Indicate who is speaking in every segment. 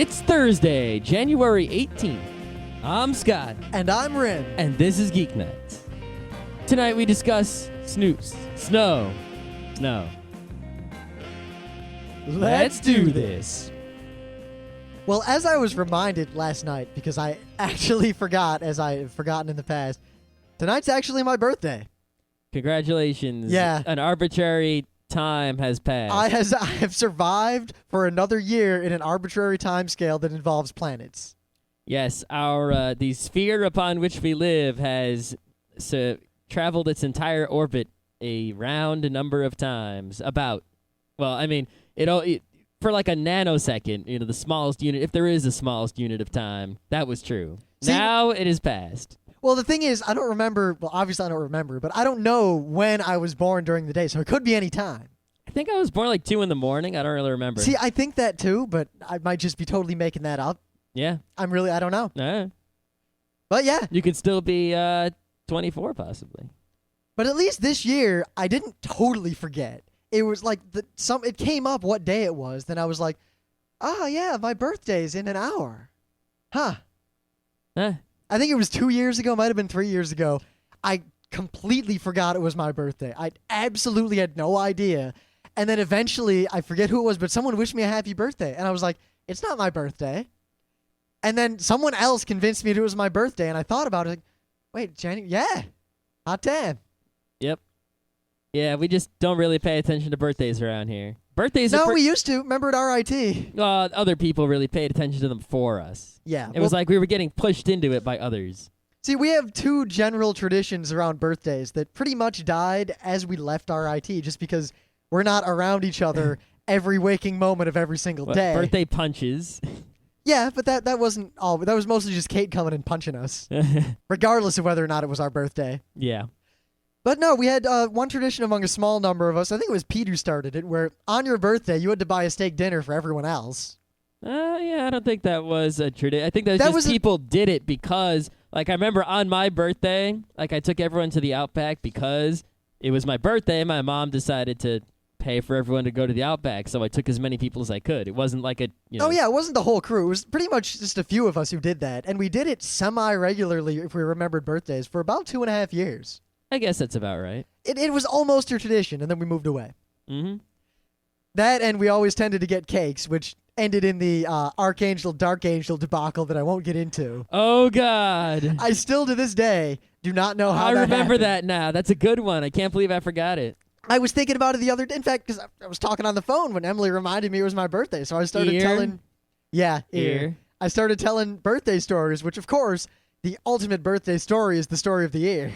Speaker 1: It's Thursday, January 18th. I'm Scott.
Speaker 2: And I'm Rin.
Speaker 1: And this is Geeknights. Tonight we discuss snow. Let's do this.
Speaker 2: Well, as I was reminded last night, because I actually forgot, as I have forgotten in the past, tonight's actually my birthday.
Speaker 1: Congratulations.
Speaker 2: Yeah.
Speaker 1: An arbitrary time has passed.
Speaker 2: I have survived for another year in an arbitrary time scale that involves planets.
Speaker 1: Yes, our the sphere upon which we live has traveled its entire orbit a round number of times. For like a nanosecond, the smallest unit, if there is a smallest unit of time, that was true.
Speaker 2: See,
Speaker 1: now it is past.
Speaker 2: Well, the thing is, I don't remember. Well, obviously I don't remember, but I don't know when I was born during the day, so it could be any time.
Speaker 1: I think I was born like 2 in the morning. I don't really remember.
Speaker 2: See, I think that too, but I might just be totally making that up.
Speaker 1: Yeah.
Speaker 2: I don't know. But yeah.
Speaker 1: You could still be 24 possibly.
Speaker 2: But at least this year, I didn't totally forget. It was like it came up what day it was. Then I was like, yeah, my birthday's in an hour. Huh. I think it was 2 years ago. Might have been 3 years ago. I completely forgot it was my birthday. I absolutely had no idea. And then eventually, I forget who it was, but someone wished me a happy birthday. And I was like, it's not my birthday. And then someone else convinced me it was my birthday. And I thought about it. Like, wait, January? Yeah. Hot damn.
Speaker 1: Yep. Yeah, we just don't really pay attention to birthdays around here.
Speaker 2: We used to. Remember at RIT?
Speaker 1: Other people really paid attention to them for us.
Speaker 2: Yeah.
Speaker 1: It was like we were getting pushed into it by others.
Speaker 2: See, we have two general traditions around birthdays that pretty much died as we left RIT just because we're not around each other every waking moment of every single day.
Speaker 1: Birthday punches.
Speaker 2: Yeah, but that wasn't all. That was mostly just Kate coming and punching us, regardless of whether or not it was our birthday.
Speaker 1: Yeah.
Speaker 2: But no, we had one tradition among a small number of us. I think it was Pete who started it, where on your birthday, you had to buy a steak dinner for everyone else.
Speaker 1: Yeah, I don't think that was a tradition. I think that was people did it because, I remember on my birthday, I took everyone to the Outback because it was my birthday. My mom decided to pay for everyone to go to the Outback, so I took as many people as I could. It wasn't like
Speaker 2: Oh, yeah, it wasn't the whole crew. It was pretty much just a few of us who did that, and we did it semi-regularly, if we remembered birthdays, for about 2.5 years.
Speaker 1: I guess that's about right.
Speaker 2: It was almost a tradition, and then we moved away.
Speaker 1: Mm-hmm.
Speaker 2: That, and we always tended to get cakes, which ended in the Archangel Dark Angel debacle that I won't get into.
Speaker 1: Oh, God.
Speaker 2: I still, to this day, do not know how
Speaker 1: I remember
Speaker 2: happened.
Speaker 1: that now. That's a good one. I can't believe I forgot it.
Speaker 2: I was thinking about it the other day, in fact, because I was talking on the phone when Emily reminded me it was my birthday, so I started telling... Yeah, ear. I started telling birthday stories, which, of course, the ultimate birthday story is the story of the year.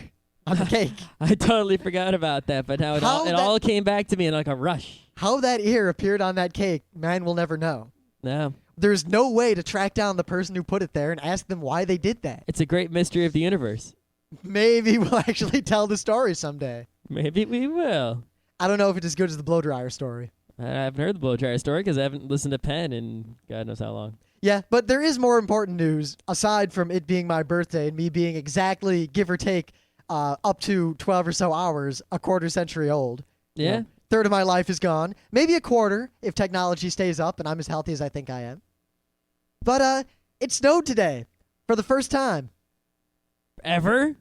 Speaker 2: On the cake.
Speaker 1: I totally forgot about that, but now it all came back to me in like a rush.
Speaker 2: How that ear appeared on that cake, man will never know.
Speaker 1: No.
Speaker 2: There's no way to track down the person who put it there and ask them why they did that.
Speaker 1: It's a great mystery of the universe.
Speaker 2: Maybe we'll actually tell the story someday.
Speaker 1: Maybe we will.
Speaker 2: I don't know if it's as good as the blow dryer story.
Speaker 1: I haven't heard the blow dryer story because I haven't listened to Penn in God knows how long.
Speaker 2: Yeah, but there is more important news, aside from it being my birthday and me being exactly, give or take, up to 12 or so hours, a quarter century old.
Speaker 1: Yeah.
Speaker 2: Third of my life is gone. Maybe a quarter if technology stays up and I'm as healthy as I think I am. But it snowed today for the first time.
Speaker 1: Ever?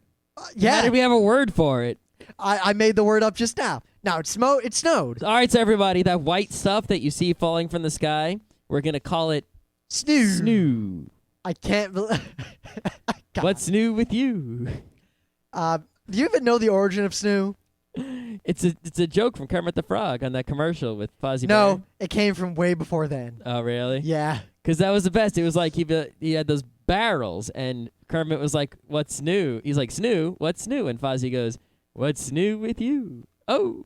Speaker 2: Yeah.
Speaker 1: How did we have a word for it?
Speaker 2: I made the word up just now. Now it snowed.
Speaker 1: All right, so everybody, that white stuff that you see falling from the sky, we're going to call it snoo.
Speaker 2: I can't believe...
Speaker 1: What's new with you?
Speaker 2: Do you even know the origin of snoo?
Speaker 1: It's a joke from Kermit the Frog on that commercial with Fozzie
Speaker 2: No,
Speaker 1: Bear.
Speaker 2: it came from way before then.
Speaker 1: Oh, really?
Speaker 2: Yeah.
Speaker 1: Because that was the best. It was like he had those barrels, and Kermit was like, what's new? He's like, snoo, what's new? And Fozzie goes, what's new with you? Oh,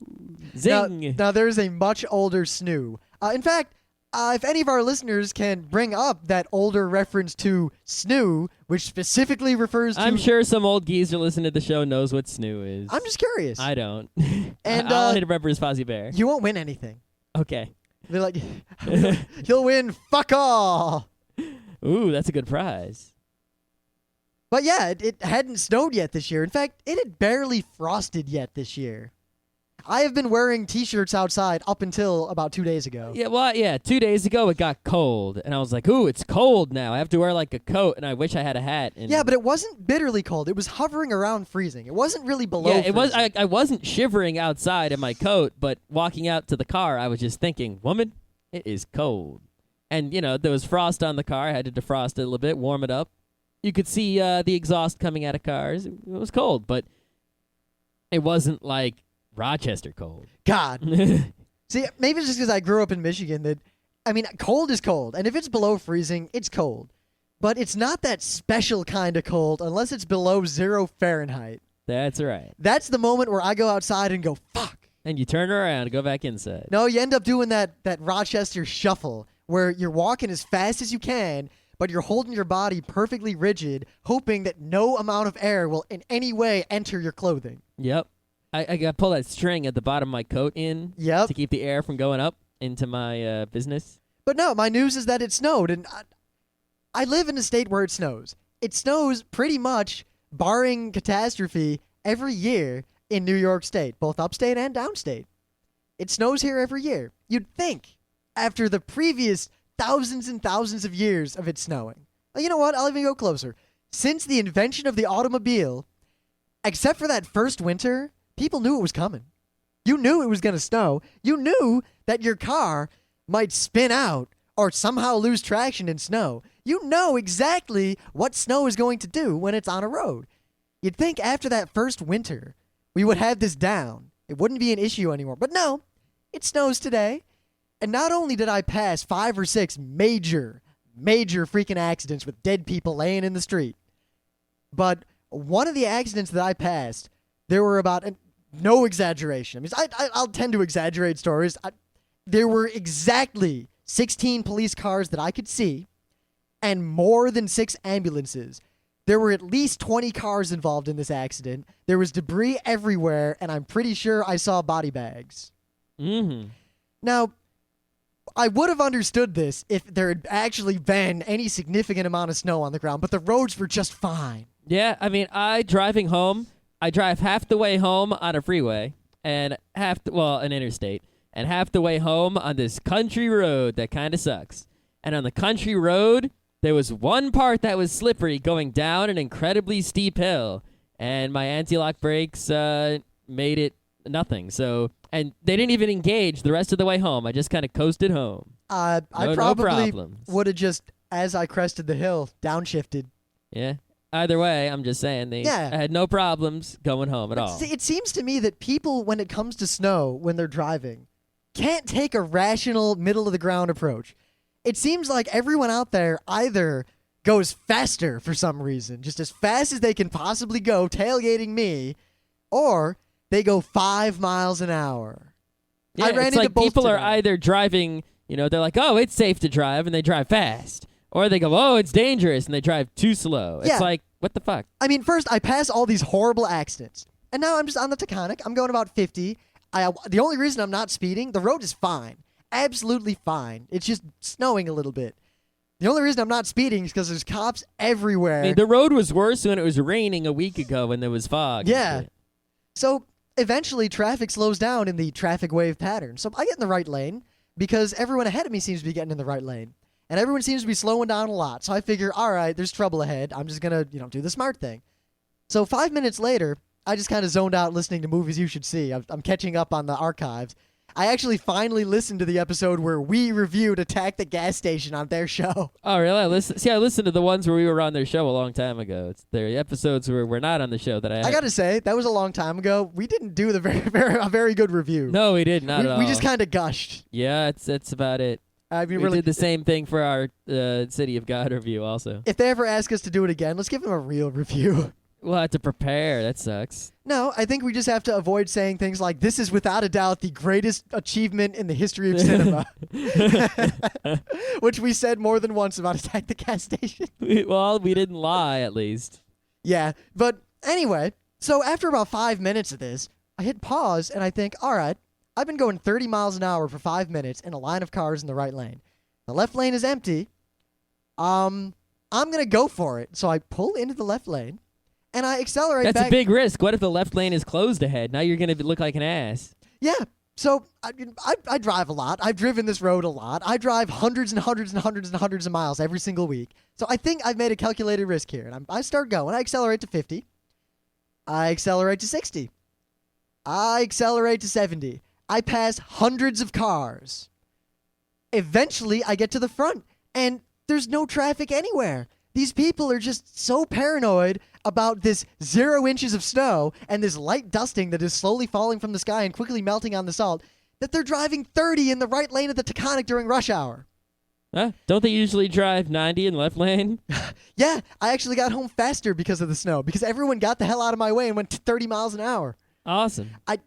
Speaker 1: zing.
Speaker 2: Now there's a much older snoo. In fact, if any of our listeners can bring up that older reference to snoo, which specifically refers to...
Speaker 1: I'm sure some old geezer listening to the show knows what snoo is.
Speaker 2: I'm just curious.
Speaker 1: I don't.
Speaker 2: And
Speaker 1: all I remember is Fozzie Bear.
Speaker 2: You won't win anything.
Speaker 1: Okay.
Speaker 2: They're like, you'll win fuck all.
Speaker 1: Ooh, that's a good prize.
Speaker 2: But yeah, it hadn't snowed yet this year. In fact, it had barely frosted yet this year. I have been wearing T-shirts outside up until about 2 days ago.
Speaker 1: Yeah, well, 2 days ago it got cold, and I was like, ooh, it's cold now. I have to wear like a coat, and I wish I had a hat. And
Speaker 2: Yeah, but it wasn't bitterly cold. It was hovering around freezing. It wasn't really below
Speaker 1: it was.
Speaker 2: freezing.
Speaker 1: I wasn't shivering outside in my coat, but walking out to the car, I was just thinking, woman, it is cold. And, there was frost on the car. I had to defrost it a little bit, warm it up. You could see the exhaust coming out of cars. It was cold, but it wasn't like Rochester cold.
Speaker 2: God. See, maybe it's just because I grew up in Michigan that, cold is cold. And if it's below freezing, it's cold. But it's not that special kind of cold unless it's below 0 Fahrenheit.
Speaker 1: That's right.
Speaker 2: That's the moment where I go outside and go, fuck.
Speaker 1: And you turn around and go back inside.
Speaker 2: No, you end up doing that Rochester shuffle where you're walking as fast as you can, but you're holding your body perfectly rigid, hoping that no amount of air will in any way enter your clothing.
Speaker 1: Yep. I got to pull that string at the bottom of my coat in to keep the air from going up into my business.
Speaker 2: But no, my news is that it snowed, and I live in a state where it snows. It snows pretty much, barring catastrophe, every year in New York State, both upstate and downstate. It snows here every year. You'd think, after the previous thousands and thousands of years of it snowing. Well, you know what? I'll even go closer. Since the invention of the automobile, except for that first winter, people knew it was coming. You knew it was going to snow. You knew that your car might spin out or somehow lose traction in snow. You know exactly what snow is going to do when it's on a road. You'd think after that first winter, we would have this down. It wouldn't be an issue anymore. But no, it snows today. And not only did I pass 5 or 6 major freaking accidents with dead people laying in the street, but one of the accidents that I passed, there were about, no exaggeration. I'll tend to exaggerate stories. There were exactly 16 police cars that I could see and more than 6 ambulances. There were at least 20 cars involved in this accident. There was debris everywhere, and I'm pretty sure I saw body bags.
Speaker 1: Mm-hmm.
Speaker 2: Now, I would have understood this if there had actually been any significant amount of snow on the ground, but the roads were just fine.
Speaker 1: Yeah, I drive half the way home on a freeway and an interstate, and half the way home on this country road that kind of sucks. And on the country road, there was one part that was slippery going down an incredibly steep hill, and my anti-lock brakes made it nothing. So, and they didn't even engage the rest of the way home. I just kind of coasted home.
Speaker 2: I probably would have just, as I crested the hill, downshifted.
Speaker 1: Yeah. Either way, I'm just saying I had no problems going home at all.
Speaker 2: It seems to me that people, when it comes to snow, when they're driving, can't take a rational, middle-of-the-ground approach. It seems like everyone out there either goes faster for some reason, just as fast as they can possibly go, tailgating me, or they go 5 miles an hour.
Speaker 1: Yeah,
Speaker 2: I ran
Speaker 1: it's
Speaker 2: into
Speaker 1: like
Speaker 2: both
Speaker 1: people
Speaker 2: today.
Speaker 1: are either driving, they're like, oh, it's safe to drive, and they drive fast. Or they go, oh, it's dangerous, and they drive too slow.
Speaker 2: Yeah.
Speaker 1: It's like, what the fuck?
Speaker 2: First, I pass all these horrible accidents. And now I'm just on the Taconic. I'm going about 50. The only reason I'm not speeding, the road is fine. Absolutely fine. It's just snowing a little bit. The only reason I'm not speeding is because there's cops everywhere.
Speaker 1: The road was worse when it was raining a week ago when there was fog.
Speaker 2: Yeah. So eventually traffic slows down in the traffic wave pattern. So I get in the right lane because everyone ahead of me seems to be getting in the right lane. And everyone seems to be slowing down a lot. So I figure, all right, there's trouble ahead. I'm just going to, do the smart thing. So 5 minutes later, I just kind of zoned out listening to movies you should see. I'm catching up on the archives. I actually finally listened to the episode where we reviewed Attack the Gas Station on their show.
Speaker 1: Oh, really? I listened to the ones where we were on their show a long time ago. It's the episodes where we're not on the show that I
Speaker 2: got to say, that was a long time ago. We didn't do a very good review.
Speaker 1: No, we did not at all.
Speaker 2: We just kind of gushed.
Speaker 1: Yeah, that's about it. We
Speaker 2: really
Speaker 1: did the same thing for our City of God review also.
Speaker 2: If they ever ask us to do it again, let's give them a real review.
Speaker 1: We'll have to prepare. That sucks.
Speaker 2: No, I think we just have to avoid saying things like, this is without a doubt the greatest achievement in the history of cinema. Which we said more than once about Attack the Gas Station.
Speaker 1: Well, we didn't lie, at least.
Speaker 2: Yeah, but anyway, so after about 5 minutes of this, I hit pause and I think, all right, I've been going 30 miles an hour for 5 minutes in a line of cars in the right lane. The left lane is empty. I'm going to go for it. So I pull into the left lane. And I accelerate back.
Speaker 1: That's a big risk. What if the left lane is closed ahead? Now you're going to look like an ass.
Speaker 2: Yeah. So I drive a lot. I've driven this road a lot. I drive hundreds and hundreds and hundreds and hundreds of miles every single week. So I think I've made a calculated risk here. And I start going. I accelerate to 50. I accelerate to 60. I accelerate to 70. I pass hundreds of cars. Eventually, I get to the front, and there's no traffic anywhere. These people are just so paranoid about this 0 inches of snow and this light dusting that is slowly falling from the sky and quickly melting on the salt that they're driving 30 in the right lane of the Taconic during rush hour.
Speaker 1: Don't they usually drive 90 in left lane?
Speaker 2: Yeah, I actually got home faster because of the snow, because everyone got the hell out of my way and went 30 miles an hour.
Speaker 1: Awesome.
Speaker 2: I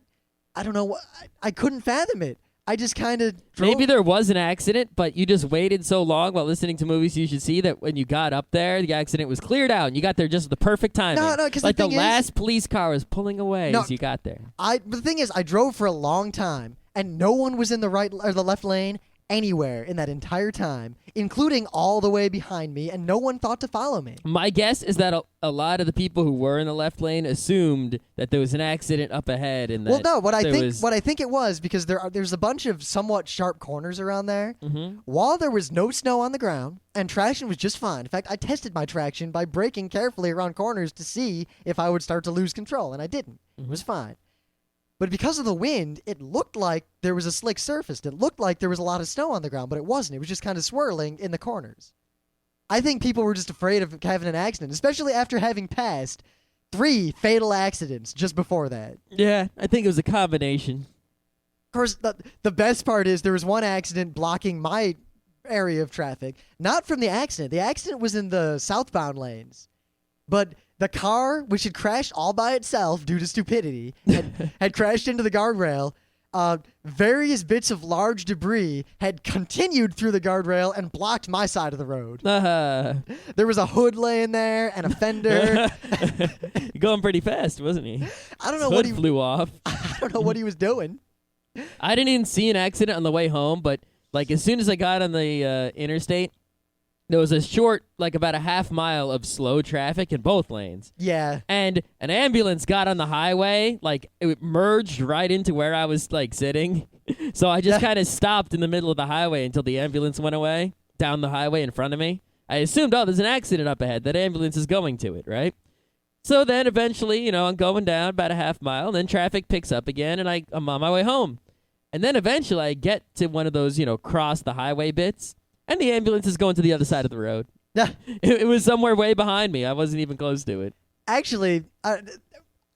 Speaker 2: don't know. I couldn't fathom it. I just kind of drove.
Speaker 1: Maybe there was an accident, but you just waited so long while listening to movies you should see that when you got up there, the accident was cleared out and you got there just at the perfect timing.
Speaker 2: No, because
Speaker 1: like the last police car was pulling away as you got there.
Speaker 2: But the thing is, I drove for a long time, and no one was in the right or the left lane anywhere in that entire time, including all the way behind me, and no one thought to follow me.
Speaker 1: My guess is that a lot of the people who were in the left lane assumed that there was an accident up ahead. And
Speaker 2: what I think it was, because there's a bunch of somewhat sharp corners around there.
Speaker 1: Mm-hmm.
Speaker 2: While there was no snow on the ground and traction was just fine. In fact, I tested my traction by braking carefully around corners to see if I would start to lose control, and I didn't.
Speaker 1: Mm-hmm.
Speaker 2: It was fine. But because of the wind, it looked like there was a slick surface. It looked like there was a lot of snow on the ground, but it wasn't. It was just kind of swirling in the corners. I think people were just afraid of having an accident, especially after having passed 3 fatal accidents just before that.
Speaker 1: Yeah, I think it was a combination.
Speaker 2: Of course, the best part is there was one accident blocking my area of traffic. Not from the accident. The accident was in the southbound lanes. But the car, which had crashed all by itself due to stupidity, had crashed into the guardrail. Various bits of large debris had continued through the guardrail and blocked my side of the road. There was a hood laying there and a fender.
Speaker 1: Going pretty fast, wasn't he?
Speaker 2: I don't know
Speaker 1: what he flew off.
Speaker 2: I don't know what he was doing.
Speaker 1: I didn't even see an accident on the way home, but like as soon as I got on the interstate, there was a short, like about a half mile of slow traffic in both lanes.
Speaker 2: Yeah.
Speaker 1: And an ambulance got on the highway, like it merged right into where I was like sitting. So I just kind of stopped in the middle of the highway until the ambulance went away down the highway in front of me. I assumed, there's an accident up ahead. That ambulance is going to it, right? So then eventually, I'm going down about a half mile, and then traffic picks up again, and I'm on my way home. And then eventually I get to one of those, cross the highway bits. And the ambulance is going to the other side of the road. It was somewhere way behind me. I wasn't even close to it.
Speaker 2: Actually,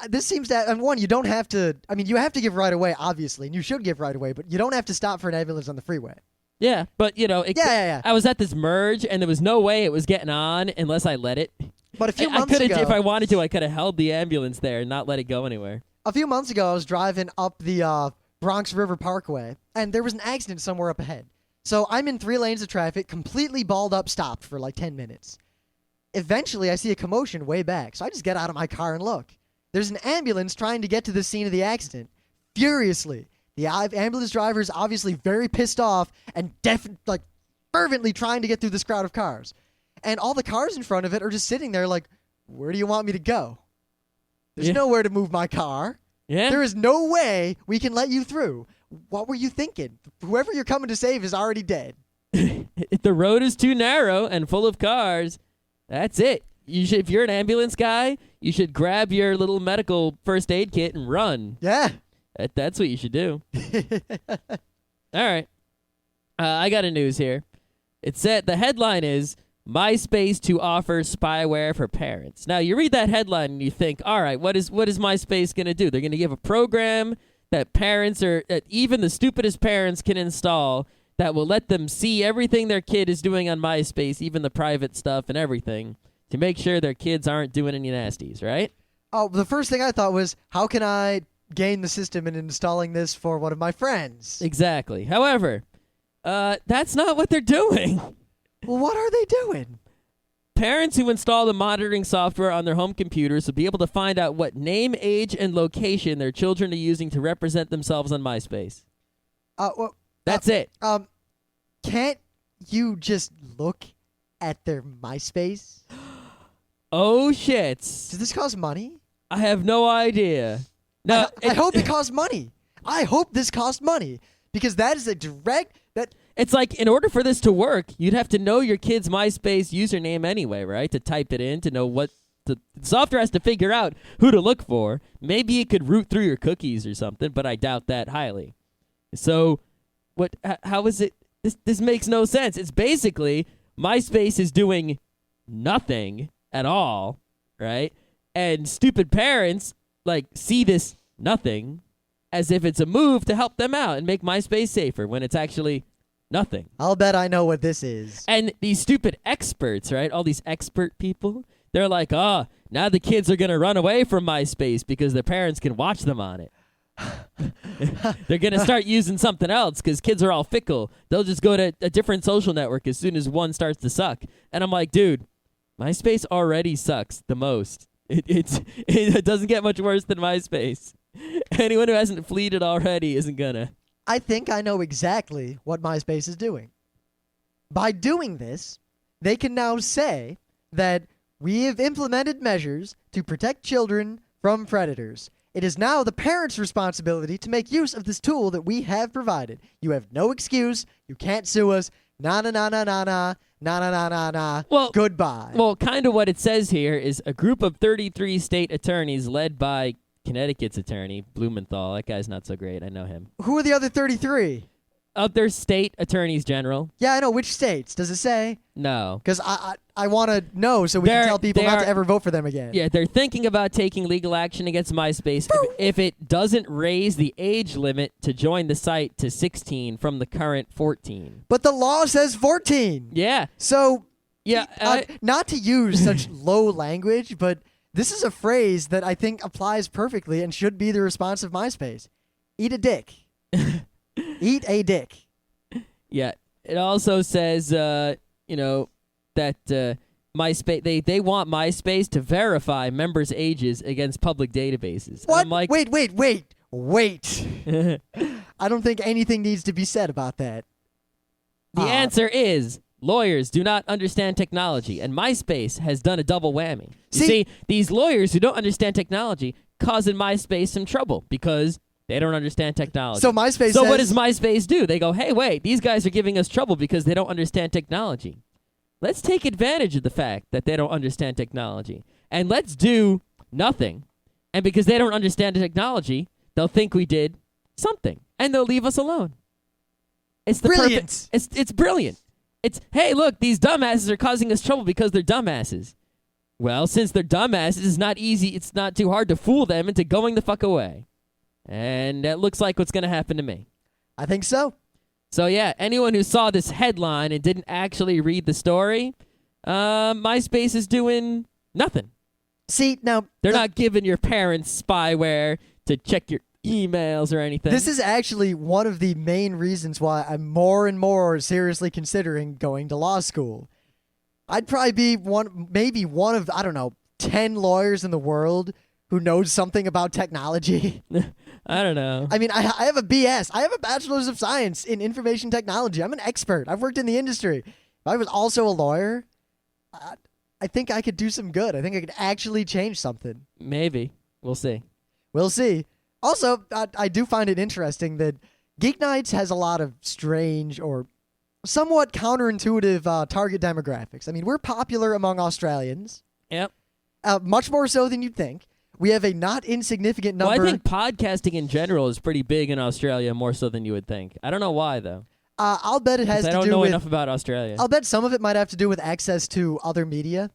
Speaker 2: this seems that, one, you don't have to, you have to give right away, obviously, and you should give right away, but you don't have to stop for an ambulance on the freeway.
Speaker 1: Yeah, but, I was at this merge, and there was no way it was getting on unless I let it.
Speaker 2: But a few months ago,
Speaker 1: if I wanted to, I could have held the ambulance there and not let it go anywhere.
Speaker 2: A few months ago, I was driving up the Bronx River Parkway, and there was an accident somewhere up ahead. So I'm in 3 lanes of traffic, completely balled up, stopped for like 10 minutes. Eventually, I see a commotion way back, so I just get out of my car and look. There's an ambulance trying to get to the scene of the accident, furiously. The ambulance driver is obviously very pissed off and fervently trying to get through this crowd of cars. And all the cars in front of it are just sitting there like, where do you want me to go? There's nowhere to move my car.
Speaker 1: Yeah.
Speaker 2: There is no way we can let you through. What were you thinking? Whoever you're coming to save is already dead.
Speaker 1: If the road is too narrow and full of cars, that's it. If you're an ambulance guy, you should grab your little medical first aid kit and run.
Speaker 2: Yeah.
Speaker 1: That's what you should do. All right. I got a news here. It said the headline is Myspace to offer spyware for parents. Now, you read that headline and you think, all right, what is Myspace going to do? They're going to give a program that even the stupidest parents can install that will let them see everything their kid is doing on MySpace, even the private stuff and everything, to make sure their kids aren't doing any nasties, right?
Speaker 2: Oh, the first thing I thought was, how can I game the system in installing this for one of my friends?
Speaker 1: Exactly. However, that's not what they're doing.
Speaker 2: Well, what are they doing?
Speaker 1: Parents who install the monitoring software on their home computers will be able to find out what name, age, and location their children are using to represent themselves on MySpace. That's it.
Speaker 2: Can't you just look at their MySpace?
Speaker 1: Oh, shit.
Speaker 2: Does this cost money?
Speaker 1: I have no idea. No,
Speaker 2: I hope it costs money. I hope this cost money because that is a direct that.
Speaker 1: It's like in order for this to work, you'd have to know your kid's MySpace username anyway, right? To type it in, to know what the software has to figure out who to look for. Maybe it could root through your cookies or something, but I doubt that highly. So, how is it? This makes no sense. It's basically MySpace is doing nothing at all, right? And stupid parents see this nothing as if it's a move to help them out and make MySpace safer when it's actually nothing.
Speaker 2: I'll bet I know what this is.
Speaker 1: And these stupid experts, right? All these expert people, they're like, now the kids are going to run away from MySpace because their parents can watch them on it. They're going to start using something else because kids are all fickle. They'll just go to a different social network as soon as one starts to suck. And I'm like, dude, MySpace already sucks the most. It doesn't get much worse than MySpace. Anyone who hasn't fleed it already isn't gonna.
Speaker 2: I think I know exactly what MySpace is doing. By doing this, they can now say that we have implemented measures to protect children from predators. It is now the parents' responsibility to make use of this tool that we have provided. You have no excuse. You can't sue us. Na na na na na na na na na na na.
Speaker 1: Well,
Speaker 2: goodbye.
Speaker 1: Well, kind of what it says here is a group of 33 state attorneys led by Connecticut's attorney, Blumenthal. That guy's not so great. I know him.
Speaker 2: Who are the other 33?
Speaker 1: Other state attorneys general.
Speaker 2: Yeah, I know. Which states? Does it say?
Speaker 1: No.
Speaker 2: Because I want to know so we can tell people not to ever vote for them again.
Speaker 1: Yeah, they're thinking about taking legal action against MySpace if it doesn't raise the age limit to join the site to 16 from the current 14.
Speaker 2: But the law says 14.
Speaker 1: Yeah.
Speaker 2: So,
Speaker 1: yeah,
Speaker 2: not to use such low language, but this is a phrase that I think applies perfectly and should be the response of MySpace. Eat a dick. Eat a dick.
Speaker 1: Yeah. It also says, that MySpace they want MySpace to verify members' ages against public databases.
Speaker 2: What?
Speaker 1: I'm like,
Speaker 2: wait. I don't think anything needs to be said about that.
Speaker 1: The answer is lawyers do not understand technology, and MySpace has done a double whammy. You see, these lawyers who don't understand technology causing MySpace some trouble because they don't understand technology.
Speaker 2: So MySpace
Speaker 1: So what does MySpace do? They go, hey, wait, these guys are giving us trouble because they don't understand technology. Let's take advantage of the fact that they don't understand technology, and let's do nothing. And because they don't understand the technology, they'll think we did something, and they'll leave us alone. It's the
Speaker 2: brilliant.
Speaker 1: It's brilliant. It's, hey, look, these dumbasses are causing us trouble because they're dumbasses. Well, since they're dumbasses, it's not easy. It's not too hard to fool them into going the fuck away. And that looks like what's going to happen to me.
Speaker 2: I think so.
Speaker 1: So, yeah, anyone who saw this headline and didn't actually read the story, MySpace is doing nothing.
Speaker 2: See, now...
Speaker 1: They're not giving your parents spyware to check your emails or anything.
Speaker 2: This is actually one of the main reasons why I'm more and more seriously considering going to law school. I'd probably be one of, I don't know, 10 lawyers in the world who knows something about technology.
Speaker 1: I don't know.
Speaker 2: I mean, I have a BS. I have a bachelor's of science in information technology. I'm an expert. I've worked in the industry. If I was also a lawyer, I think I could do some good. I think I could actually change something.
Speaker 1: Maybe. We'll see.
Speaker 2: We'll see. Also, I do find it interesting that Geeknights has a lot of strange or somewhat counterintuitive target demographics. I mean, we're popular among Australians.
Speaker 1: Yep.
Speaker 2: Much more so than you'd think. We have a not insignificant number.
Speaker 1: Well, I think podcasting in general is pretty big in Australia, more so than you would think. I don't know why, though.
Speaker 2: I'll bet it has to do with...
Speaker 1: I don't know enough about Australia.
Speaker 2: I'll bet some of it might have to do with access to other media.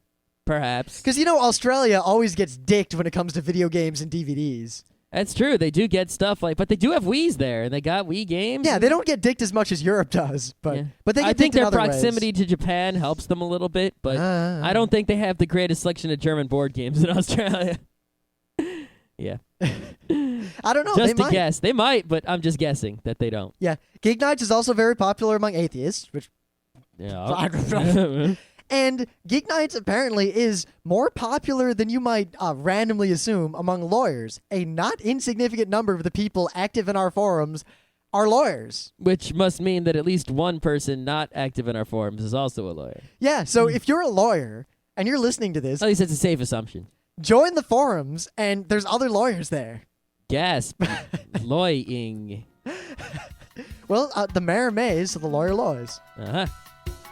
Speaker 1: Perhaps.
Speaker 2: Because, Australia always gets dicked when it comes to video games and DVDs.
Speaker 1: That's true. They do get stuff but they do have Wii's there, and they got Wii games.
Speaker 2: Yeah, they don't get dicked as much as Europe does, but they get
Speaker 1: I think
Speaker 2: dicked in
Speaker 1: their
Speaker 2: other
Speaker 1: proximity
Speaker 2: ways.
Speaker 1: to Japan helps them a little bit, but I don't think they have the greatest selection of German board games in Australia. Yeah.
Speaker 2: I don't know.
Speaker 1: Just a guess. They might, but I'm just guessing that they don't.
Speaker 2: Yeah. Geeknights is also very popular among atheists, which...
Speaker 1: Yeah.
Speaker 2: And Geeknights apparently is more popular than you might randomly assume among lawyers. A not insignificant number of the people active in our forums are lawyers.
Speaker 1: Which must mean that at least one person not active in our forums is also a lawyer.
Speaker 2: Yeah, so if you're a lawyer and you're listening to this...
Speaker 1: At least it's a safe assumption.
Speaker 2: Join the forums, and there's other lawyers there.
Speaker 1: Gasp. Loying.
Speaker 2: Well, the mayor mays, so the lawyer laws.
Speaker 1: Uh-huh.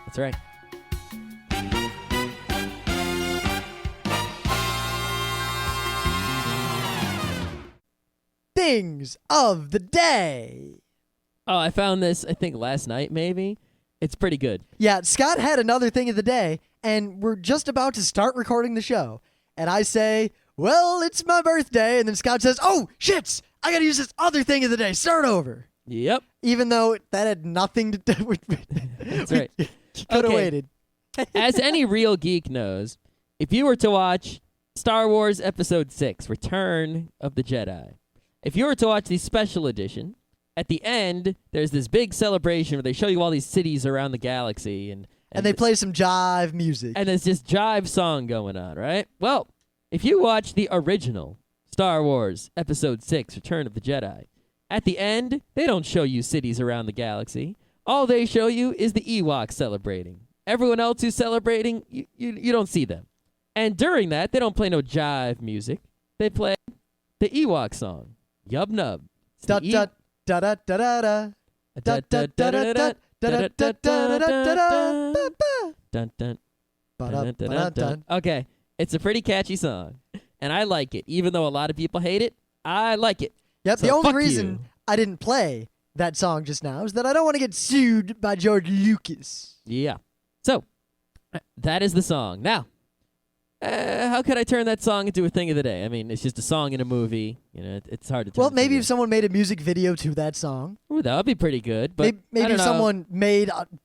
Speaker 1: That's right.
Speaker 2: Things of the day.
Speaker 1: Oh, I found this, I think, last night, maybe. It's pretty good.
Speaker 2: Yeah, Scott had another thing of the day, and we're just about to start recording the show. And I say, well, it's my birthday. And then Scott says, oh, shit, I got to use this other thing of the day. Start over.
Speaker 1: Yep.
Speaker 2: Even though that had nothing to do with
Speaker 1: That's right.
Speaker 2: Could have waited.
Speaker 1: As any real geek knows, if you were to watch Star Wars Episode 6, Return of the Jedi, if you were to watch the special edition, at the end, there's this big celebration where they show you all these cities around the galaxy. And
Speaker 2: they play some jive music.
Speaker 1: And there's this jive song going on, right? Well, if you watch the original Star Wars Episode 6, Return of the Jedi, at the end, they don't show you cities around the galaxy. All they show you is the Ewoks celebrating. Everyone else who's celebrating, you don't see them. And during that, they don't play no jive music. They play the Ewok song, Yub Nub.
Speaker 2: Da da da da da da da da da da da da.
Speaker 1: Okay, it's a pretty catchy song, and I like it. Even though a lot of people hate it, I like it.
Speaker 2: Yep,
Speaker 1: So
Speaker 2: the only
Speaker 1: fuck
Speaker 2: reason
Speaker 1: you.
Speaker 2: I didn't play that song just now is that I don't want to get sued by George Lucas.
Speaker 1: Yeah. So, that is the song. Now, how could I turn that song into a thing of the day? I mean, it's just a song in a movie. You know, it's hard to turn.
Speaker 2: Well, maybe if someone made a music video to that song.
Speaker 1: Ooh, that would be pretty good. But
Speaker 2: maybe if someone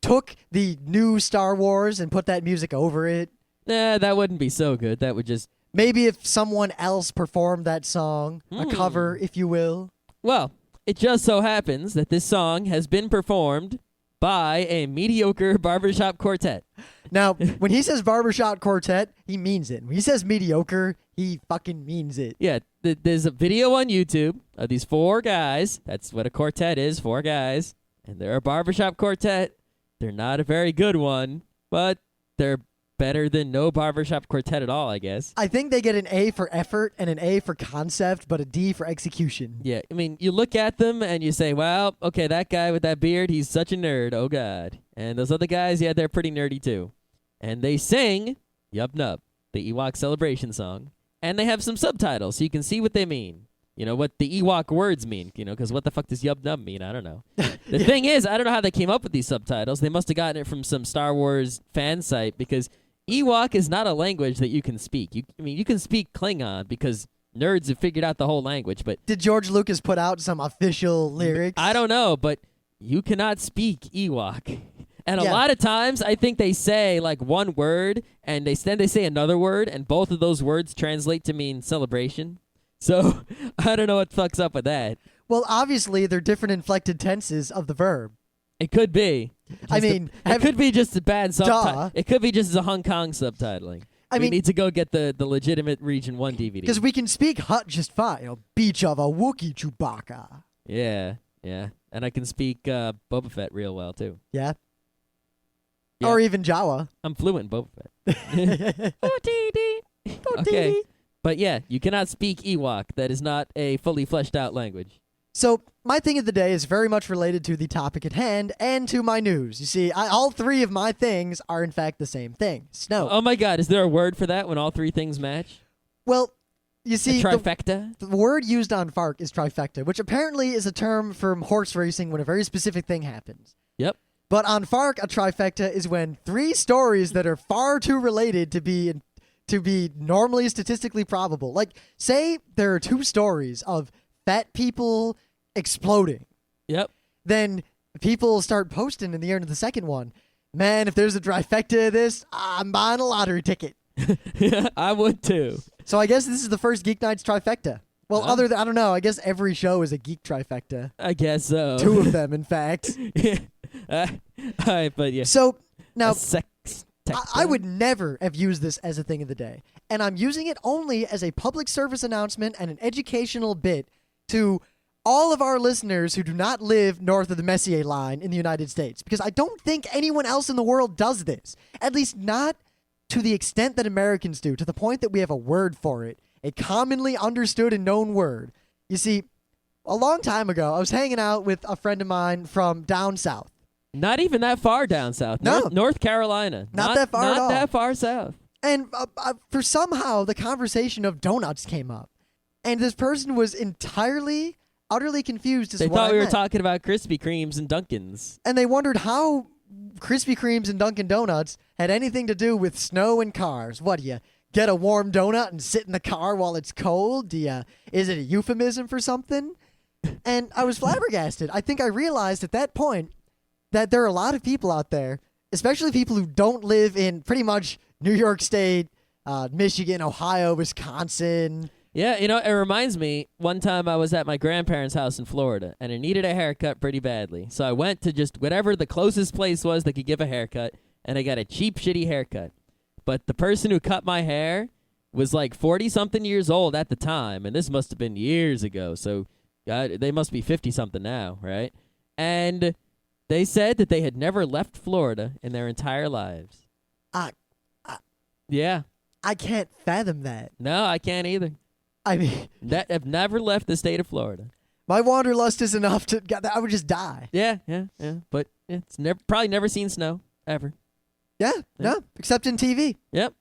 Speaker 2: took the new Star Wars and put that music over it.
Speaker 1: That wouldn't be so good. That would just...
Speaker 2: Maybe if someone else performed that song, a cover, if you will.
Speaker 1: Well, it just so happens that this song has been performed by a mediocre barbershop quartet.
Speaker 2: Now, when he says barbershop quartet, he means it. When he says mediocre, he fucking means it.
Speaker 1: Yeah, there's a video on YouTube of these 4 guys. That's what a quartet is, 4 guys. And they're a barbershop quartet. They're not a very good one, but they're better than no barbershop quartet at all, I guess.
Speaker 2: I think they get an A for effort and an A for concept, but a D for execution.
Speaker 1: Yeah, I mean, you look at them and you say, well, okay, that guy with that beard, he's such a nerd, oh God. And those other guys, yeah, they're pretty nerdy too. And they sing Yub Nub, the Ewok celebration song, and they have some subtitles so you can see what they mean. You know, what the Ewok words mean, you know, because what the fuck does Yub Nub mean? I don't know. The thing is, I don't know how they came up with these subtitles. They must have gotten it from some Star Wars fan site because Ewok is not a language that you can speak. You can speak Klingon because nerds have figured out the whole language, but...
Speaker 2: Did George Lucas put out some official lyrics?
Speaker 1: I don't know, but you cannot speak Ewok. And a lot of times, I think they say, like, one word, and then they say another word, and both of those words translate to mean celebration. So, I don't know what fucks up with that.
Speaker 2: Well, obviously, they're different inflected tenses of the verb.
Speaker 1: It could be. It could be just a bad subtitle. It could be just a Hong Kong subtitling. We need to go get the legitimate Region 1 DVD.
Speaker 2: Because we can speak Hut just fine. You know, beach of a Wookiee Chewbacca.
Speaker 1: Yeah. And I can speak Boba Fett real well, too.
Speaker 2: Yeah.
Speaker 1: Yeah.
Speaker 2: Or even Jawa.
Speaker 1: I'm fluent in Boba Fett. Okay. But yeah, you cannot speak Ewok. That is not a fully fleshed out language.
Speaker 2: So, my thing of the day is very much related to the topic at hand and to my news. You see, all 3 of my things are in fact the same thing. Snow.
Speaker 1: Oh my God, is there a word for that when all 3 things match?
Speaker 2: Well, you see,
Speaker 1: a trifecta?
Speaker 2: The word used on FARC is trifecta, which apparently is a term from horse racing when a very specific thing happens.
Speaker 1: Yep.
Speaker 2: But on FARC, a trifecta is when 3 stories that are far too related to be normally statistically probable. Like, say there are 2 stories of fat people exploding.
Speaker 1: Yep.
Speaker 2: Then people start posting in the end of the second one. Man, if there's a trifecta of this, I'm buying a lottery ticket.
Speaker 1: Yeah, I would too.
Speaker 2: So I guess this is the first Geeknights trifecta. Well, I don't know. I guess every show is a geek trifecta.
Speaker 1: I guess so.
Speaker 2: 2 of them, in fact.
Speaker 1: Yeah. All right, but yeah.
Speaker 2: So now, I would never have used this as a thing of the day. And I'm using it only as a public service announcement and an educational bit to all of our listeners who do not live north of the Messier line in the United States. Because I don't think anyone else in the world does this. At least not to the extent that Americans do, to the point that we have a word for it. A commonly understood and known word. You see, a long time ago, I was hanging out with a friend of mine from down south.
Speaker 1: Not even that far down south.
Speaker 2: No.
Speaker 1: North Carolina.
Speaker 2: Not that far at all.
Speaker 1: Not that far south.
Speaker 2: And for somehow, the conversation of donuts came up. And this person was entirely, utterly confused as to
Speaker 1: They
Speaker 2: what
Speaker 1: thought
Speaker 2: I
Speaker 1: we were
Speaker 2: meant.
Speaker 1: talking about Krispy Kremes and Dunkins.
Speaker 2: And they wondered how Krispy Kremes and Dunkin' Donuts had anything to do with snow and cars. What, do you get a warm donut and sit in the car while it's cold? Is it a euphemism for something? And I was flabbergasted. I think I realized at that point that there are a lot of people out there, especially people who don't live in pretty much New York State, Michigan, Ohio, Wisconsin.
Speaker 1: Yeah, it reminds me, one time I was at my grandparents' house in Florida, and I needed a haircut pretty badly. So I went to just whatever the closest place was that could give a haircut, and I got a cheap, shitty haircut. But the person who cut my hair was like 40-something years old at the time, and this must have been years ago, so they must be 50-something now, right? And they said that they had never left Florida in their entire lives. Yeah.
Speaker 2: I can't fathom that.
Speaker 1: No, I can't either.
Speaker 2: I mean,
Speaker 1: I've never left the state of Florida.
Speaker 2: my wanderlust is enough to. I would just die.
Speaker 1: Yeah. But it's probably never seen snow ever.
Speaker 2: Yeah, no, except in TV.
Speaker 1: Yep.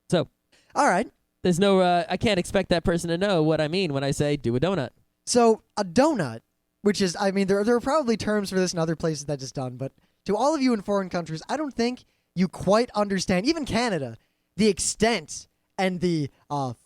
Speaker 1: So
Speaker 2: All right.
Speaker 1: there's no. I can't expect that person to know what I mean when I say do a donut.
Speaker 2: So a donut, which is, I mean, there are probably terms for this in other places that it's done, but to all of you in foreign countries, I don't think you quite understand, even Canada, the extent and the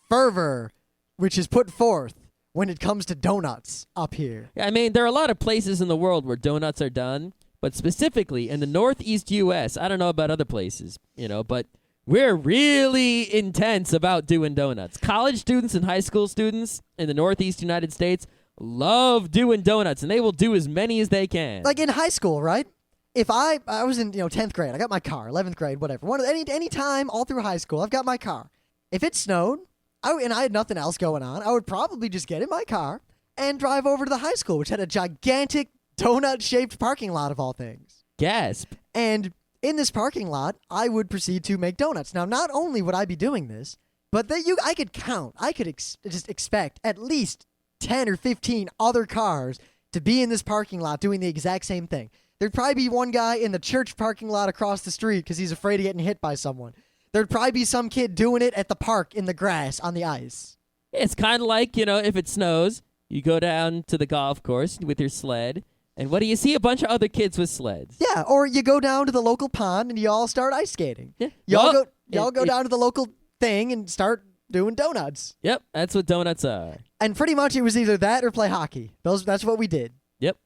Speaker 2: fervor which is put forth when it comes to donuts up here.
Speaker 1: I mean, there are a lot of places in the world where donuts are done, but specifically in the Northeast U.S., I don't know about other places, but we're really intense about doing donuts. College students and high school students in the Northeast United States love doing donuts, and they will do as many as they can.
Speaker 2: Like in high school, right? If I was in 10th grade, I got my car, 11th grade, whatever. Any time all through high school, I've got my car. If it snowed, and I had nothing else going on, I would probably just get in my car and drive over to the high school, which had a gigantic donut-shaped parking lot of all things.
Speaker 1: Gasp.
Speaker 2: And in this parking lot, I would proceed to make donuts. Now, not only would I be doing this, but I could count. I could just expect at least 10 or 15 other cars to be in this parking lot doing the exact same thing. There'd probably be one guy in the church parking lot across the street because he's afraid of getting hit by someone. There'd probably be some kid doing it at the park in the grass on the ice.
Speaker 1: It's kind of like, if it snows, you go down to the golf course with your sled, and what do you see? A bunch of other kids with sleds.
Speaker 2: Yeah, or you go down to the local pond and you all start ice skating.
Speaker 1: Yeah.
Speaker 2: Y'all go down to the local thing and start doing donuts.
Speaker 1: Yep, that's what donuts are.
Speaker 2: And pretty much it was either that or play hockey. That's what we did.
Speaker 1: Yep.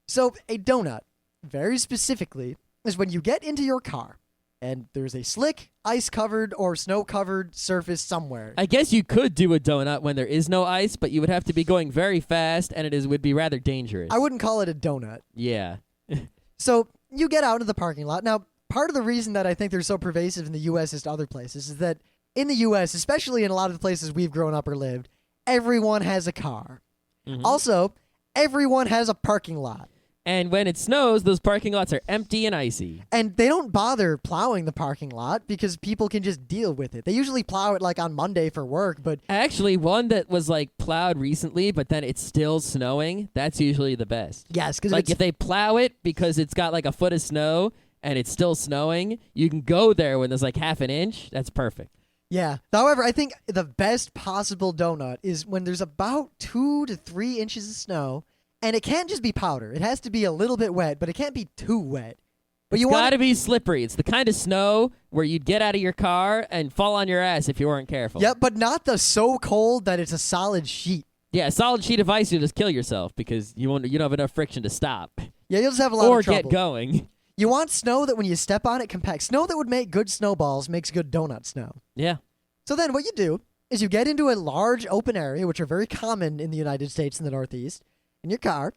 Speaker 2: So a donut, very specifically, is when you get into your car and there's a slick, ice-covered or snow-covered surface somewhere.
Speaker 1: I guess you could do a donut when there is no ice, but you would have to be going very fast, and it would be rather dangerous.
Speaker 2: I wouldn't call it a donut.
Speaker 1: Yeah.
Speaker 2: So you get out of the parking lot. Now, part of the reason that I think they're so pervasive in the U.S. as to other places is that in the U.S., especially in a lot of the places we've grown up or lived, everyone has a car.
Speaker 1: Mhm.
Speaker 2: Also, everyone has a parking lot.
Speaker 1: And when it snows, those parking lots are empty and icy.
Speaker 2: And they don't bother plowing the parking lot because people can just deal with it. They usually plow it like on Monday for work, but
Speaker 1: Actually, one that was plowed recently, but then it's still snowing, that's usually the best.
Speaker 2: yes, because
Speaker 1: If they plow it because it's got a foot of snow and it's still snowing, you can go there when there's half an inch. That's perfect.
Speaker 2: yeah. However, I think the best possible donut is when there's about 2 to 3 inches of snow. And it can't just be powder. It has to be a little bit wet, but it can't be too wet. But
Speaker 1: It's got to be slippery. It's the kind of snow where you'd get out of your car and fall on your ass if you weren't careful.
Speaker 2: Yep, but not the so cold that it's a solid sheet.
Speaker 1: Yeah, a solid sheet of ice, you'll just kill yourself because you don't have enough friction to stop.
Speaker 2: Yeah, you'll just have a lot
Speaker 1: Or
Speaker 2: of trouble.
Speaker 1: get going.
Speaker 2: You want snow that when you step on it compacts. Snow that would make good snowballs makes good donut snow.
Speaker 1: Yeah.
Speaker 2: So then what you do is you get into a large open area, which are very common in the United States and the Northeast, in your car,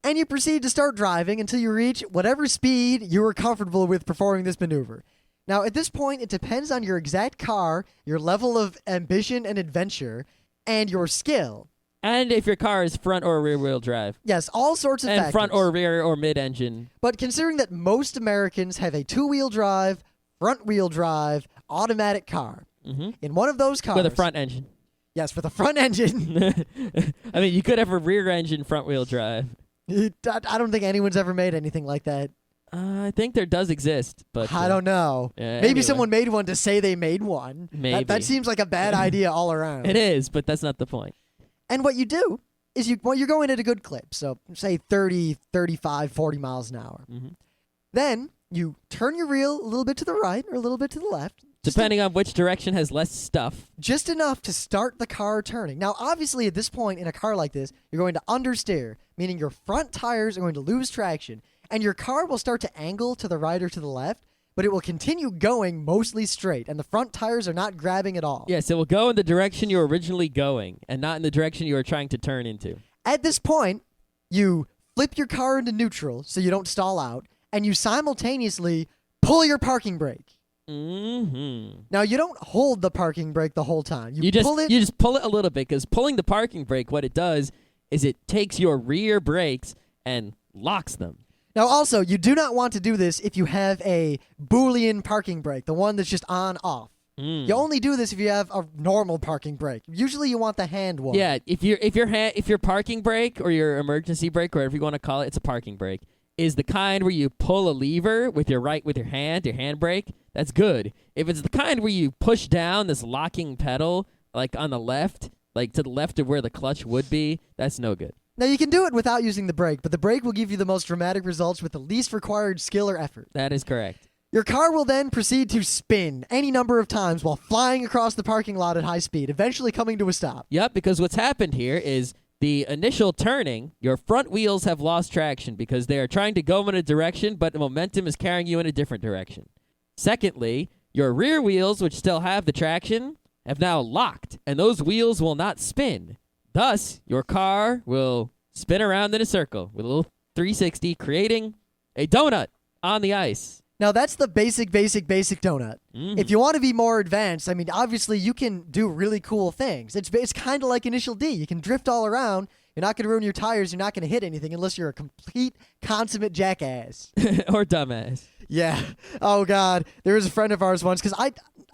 Speaker 2: and you proceed to start driving until you reach whatever speed you are comfortable with performing this maneuver. Now, at this point, it depends on your exact car, your level of ambition and adventure, and your skill.
Speaker 1: And if your car is front or rear wheel drive.
Speaker 2: Yes, all sorts of
Speaker 1: And
Speaker 2: factors.
Speaker 1: front or rear or mid engine.
Speaker 2: But considering that most Americans have a two-wheel drive, front-wheel drive, automatic car,
Speaker 1: Mm-hmm.
Speaker 2: in one of those cars...
Speaker 1: With a front engine.
Speaker 2: Yes, for the front engine.
Speaker 1: I mean, you could have a rear engine front wheel drive.
Speaker 2: I don't think anyone's ever made anything like that.
Speaker 1: I think there does exist, but
Speaker 2: I don't know. Maybe
Speaker 1: anyway.
Speaker 2: someone made one to say they made one.
Speaker 1: Maybe.
Speaker 2: That seems like a bad idea all around.
Speaker 1: It is, but that's not the point.
Speaker 2: And what you do is you're going at a good clip. So say 30, 35, 40 miles an hour.
Speaker 1: Mm-hmm.
Speaker 2: Then you turn your wheel a little bit to the right or a little bit to the left.
Speaker 1: Depending on which direction has less stuff.
Speaker 2: Just enough to start the car turning. Now, obviously, at this point in a car like this, you're going to understeer, meaning your front tires are going to lose traction, and your car will start to angle to the right or to the left, but it will continue going mostly straight, and the front tires are not grabbing at all.
Speaker 1: Yes, it will go in the direction you were originally going, and not in the direction you were trying to turn into.
Speaker 2: At this point, you flip your car into neutral so you don't stall out, and you simultaneously pull your parking brake.
Speaker 1: Mm-hmm.
Speaker 2: Now, you don't hold the parking brake the whole time.
Speaker 1: You just pull it a little bit, because pulling the parking brake, what it does is it takes your rear brakes and locks them.
Speaker 2: Now, also, you do not want to do this if you have a Boolean parking brake, the one that's just on-off. You only do this if you have a normal parking brake. Usually, you want the hand one.
Speaker 1: Yeah, if your parking brake or your emergency brake, or whatever you want to call it, it's a parking brake, is the kind where you pull a lever with your hand brake. That's good. If it's the kind where you push down this locking pedal, like on the left, like to the left of where the clutch would be, that's no good.
Speaker 2: Now, you can do it without using the brake, but the brake will give you the most dramatic results with the least required skill or effort.
Speaker 1: That is correct.
Speaker 2: Your car will then proceed to spin any number of times while flying across the parking lot at high speed, eventually coming to a stop.
Speaker 1: Yep, because what's happened here is the initial turning, your front wheels have lost traction because they are trying to go in a direction, but the momentum is carrying you in a different direction. Secondly, your rear wheels, which still have the traction, have now locked, and those wheels will not spin. Thus, your car will spin around in a circle with a little 360, creating a donut on the ice.
Speaker 2: Now, that's the basic donut. If you want to be more advanced, I mean, obviously, you can do really cool things. It's kind of like Initial D. You can drift all around. You're not going to ruin your tires. You're not going to hit anything unless you're a complete consummate jackass.
Speaker 1: Or dumbass.
Speaker 2: Yeah. Oh, God. There was a friend of ours once, because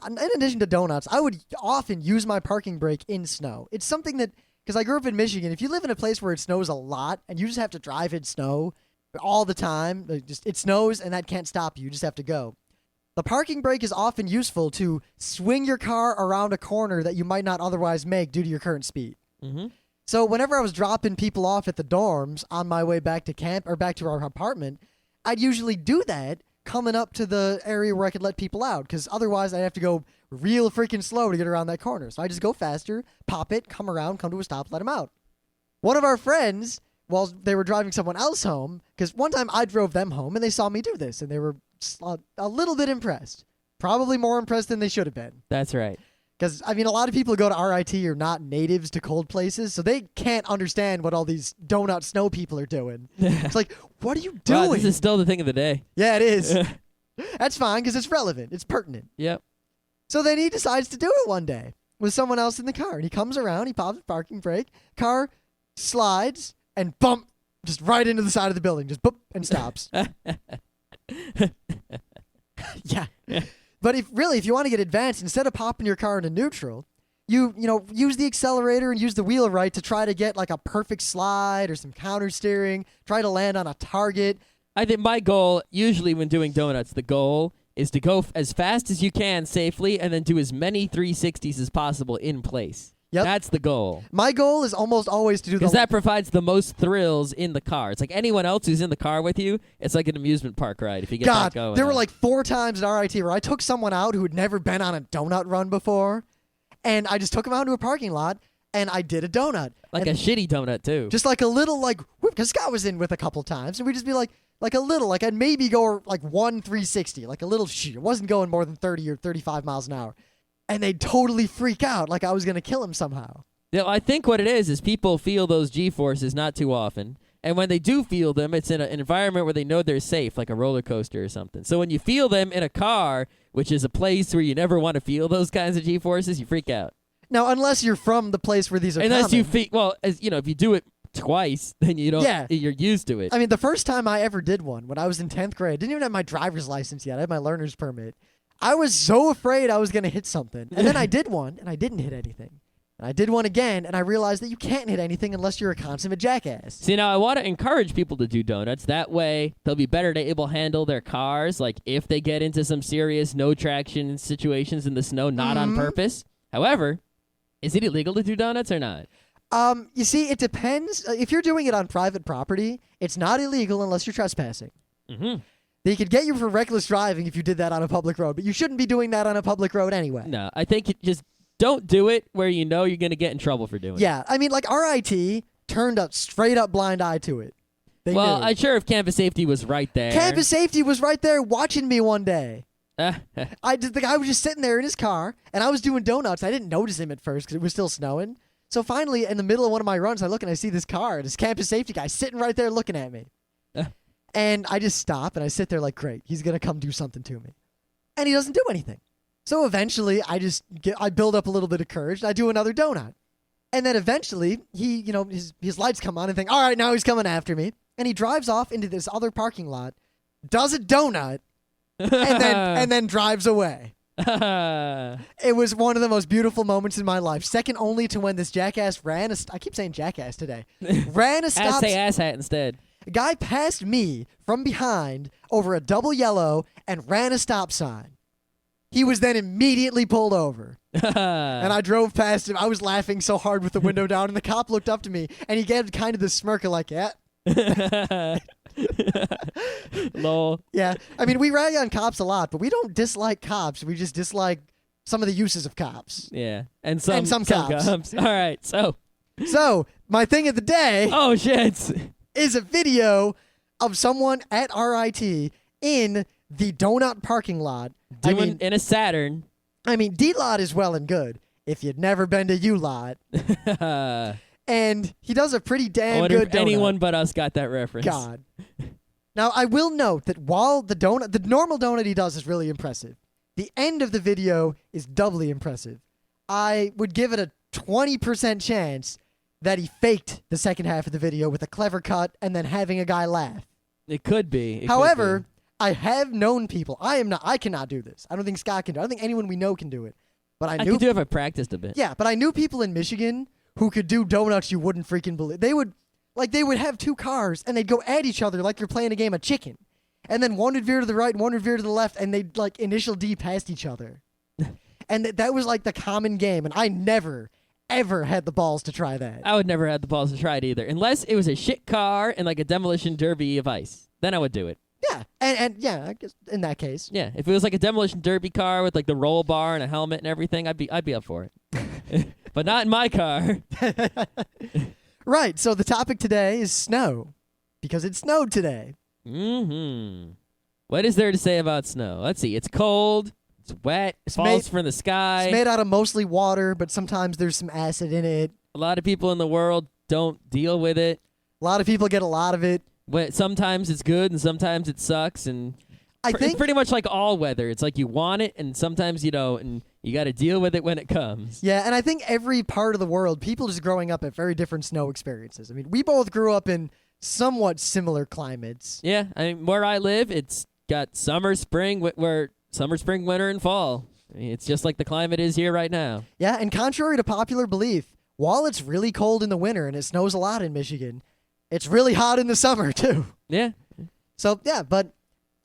Speaker 2: in addition to donuts, I would often use my parking brake in snow. It's something that, because I grew up in Michigan, if you live in a place where it snows a lot and you just have to drive in snow all the time, it snows and that can't stop you. You just have to go. The parking brake is often useful to swing your car around a corner that you might not otherwise make due to your current speed.
Speaker 1: Mm-hmm.
Speaker 2: So whenever I was dropping people off at the dorms on my way back to camp or back to our apartment, I'd usually do that coming up to the area where I could let people out, because otherwise I'd have to go real freaking slow to get around that corner. So I just go faster, pop it, come around, come to a stop, let them out. One of our friends, while they were driving someone else home, because one time I drove them home and they saw me do this, and they were a little bit impressed. Probably more impressed than they should have been.
Speaker 1: That's right.
Speaker 2: Because, I mean, a lot of people who go to RIT are not natives to cold places, so they can't understand what all these donut snow people are doing. It's like, what are you doing?
Speaker 1: Wow, this is still the thing of the day.
Speaker 2: Yeah, it is. That's fine, because it's relevant. It's pertinent.
Speaker 1: Yep.
Speaker 2: So then he decides to do it one day with someone else in the car. And he comes around, he pops the parking brake, car slides, and bump, just right into the side of the building. Just boop, and stops. Yeah. But if you want to get advanced, instead of popping your car into neutral, you use the accelerator and use the wheel right to try to get like a perfect slide or some counter steering, try to land on a target.
Speaker 1: I think my goal, usually when doing donuts, the goal is to go as fast as you can safely and then do as many 360s as possible in place.
Speaker 2: Yep.
Speaker 1: That's the goal.
Speaker 2: My goal is almost always to do
Speaker 1: because that provides the most thrills in the car. It's like anyone else who's in the car with you, it's like an amusement park ride if you get that going.
Speaker 2: There were like 4 times at RIT where I took someone out who had never been on a donut run before, and I just took him out to a parking lot, and I did a donut.
Speaker 1: Like a shitty donut, too.
Speaker 2: Just like a little, like, because Scott was in with a couple times, and we'd just be like a little, like I'd maybe go like 360, like a little shoot. It wasn't going more than 30 or 35 miles an hour. And they'd totally freak out like I was going to kill him somehow.
Speaker 1: Yeah, I think what it is people feel those G-forces not too often. And when they do feel them, it's in an environment where they know they're safe, like a roller coaster or something. So when you feel them in a car, which is a place where you never want to feel those kinds of G-forces, you freak out.
Speaker 2: Now, unless you're from the place where these are
Speaker 1: Unless
Speaker 2: common.
Speaker 1: you feel, well, if you do it twice, then you don't.
Speaker 2: Yeah.
Speaker 1: You're used to it.
Speaker 2: I mean, the first time I ever did one, when I was in 10th grade, I didn't even have my driver's license yet. I had my learner's permit. I was so afraid I was going to hit something. And then I did one, and I didn't hit anything. And I did one again, and I realized that you can't hit anything unless you're a consummate jackass.
Speaker 1: See, now I want to encourage people to do donuts. That way, they'll be better to able handle their cars. Like, if they get into some serious no traction situations in the snow, not on purpose. However, is it illegal to do donuts or not?
Speaker 2: You see, it depends. If you're doing it on private property, it's not illegal unless you're trespassing.
Speaker 1: Mm-hmm.
Speaker 2: They could get you for reckless driving if you did that on a public road, but you shouldn't be doing that on a public road anyway.
Speaker 1: No, I think just don't do it where you know you're going to get in trouble for doing it.
Speaker 2: Yeah, I mean, like RIT turned a straight-up blind eye to it. They knew.
Speaker 1: I'm sure if campus safety was right there.
Speaker 2: Campus safety was right there watching me one day.
Speaker 1: The
Speaker 2: guy was just sitting there in his car, and I was doing donuts. I didn't notice him at first because it was still snowing. So finally, in the middle of one of my runs, I look and I see this car, this campus safety guy sitting right there looking at me. And I just stop, and I sit there like, great, he's going to come do something to me. And he doesn't do anything. So eventually, I build up a little bit of courage, and I do another donut. And then eventually, his lights come on and think, all right, now he's coming after me. And he drives off into this other parking lot, does a donut, and then drives away. It was one of the most beautiful moments in my life, second only to when this jackass ran I keep saying jackass today. Ran a stop.
Speaker 1: Say asshat instead.
Speaker 2: A guy passed me from behind over a double yellow and ran a stop sign. He was then immediately pulled over. And I drove past him. I was laughing so hard with the window down, and the cop looked up to me, and he gave kind of the smirk of like, yeah.
Speaker 1: Lol.
Speaker 2: Yeah. I mean, we rag on cops a lot, but we don't dislike cops. We just dislike some of the uses of cops.
Speaker 1: Yeah. And some
Speaker 2: cops.
Speaker 1: All right.
Speaker 2: So, my thing of the day.
Speaker 1: Oh, shit.
Speaker 2: Is a video of someone at RIT in the donut parking lot.
Speaker 1: In a Saturn.
Speaker 2: I mean, D-Lot is well and good. If you'd never been to U-Lot. And he does a pretty damn good donut.
Speaker 1: Anyone but us got that reference.
Speaker 2: God. Now, I will note that while the normal donut he does is really impressive, the end of the video is doubly impressive. I would give it a 20% chance that he faked the second half of the video with a clever cut and then having a guy laugh.
Speaker 1: It could be.
Speaker 2: However, I have known people. I cannot do this. I don't think Scott can do it. I don't think anyone we know can do it. But I
Speaker 1: could do it if I practiced a bit.
Speaker 2: Yeah, but I knew people in Michigan who could do donuts you wouldn't freaking believe. They would have two cars and they'd go at each other like you're playing a game of chicken. And then one would veer to the right and one would veer to the left, and they'd like initial D past each other. And that was like the common game, and I never ever had the balls to try that.
Speaker 1: I would never have the balls to try it either, unless it was a shit car and like a demolition derby of ice. Then I would do it.
Speaker 2: Yeah, and yeah, I guess in that case.
Speaker 1: Yeah, if it was like a demolition derby car with like the roll bar and a helmet and everything, I'd be up for it. But not in my car.
Speaker 2: Right. So the topic today is snow, because it snowed today.
Speaker 1: Mm-hmm. What is there to say about snow? Let's see. It's cold. It's wet. It falls from the sky.
Speaker 2: It's made out of mostly water, but sometimes there's some acid in it.
Speaker 1: A lot of people in the world don't deal with it.
Speaker 2: A lot of people get a lot of it.
Speaker 1: Sometimes it's good and sometimes it sucks. And it's pretty much like all weather. It's like you want it and sometimes you don't, and you got to deal with it when it comes.
Speaker 2: Yeah, and I think every part of the world, people just growing up at very different snow experiences. I mean, we both grew up in somewhat similar climates.
Speaker 1: Yeah, I mean, where I live, it's got summer, spring, winter, and fall. I mean, it's just like the climate is here right now.
Speaker 2: Yeah, and contrary to popular belief, while it's really cold in the winter and it snows a lot in Michigan, it's really hot in the summer too.
Speaker 1: Yeah.
Speaker 2: So, yeah, but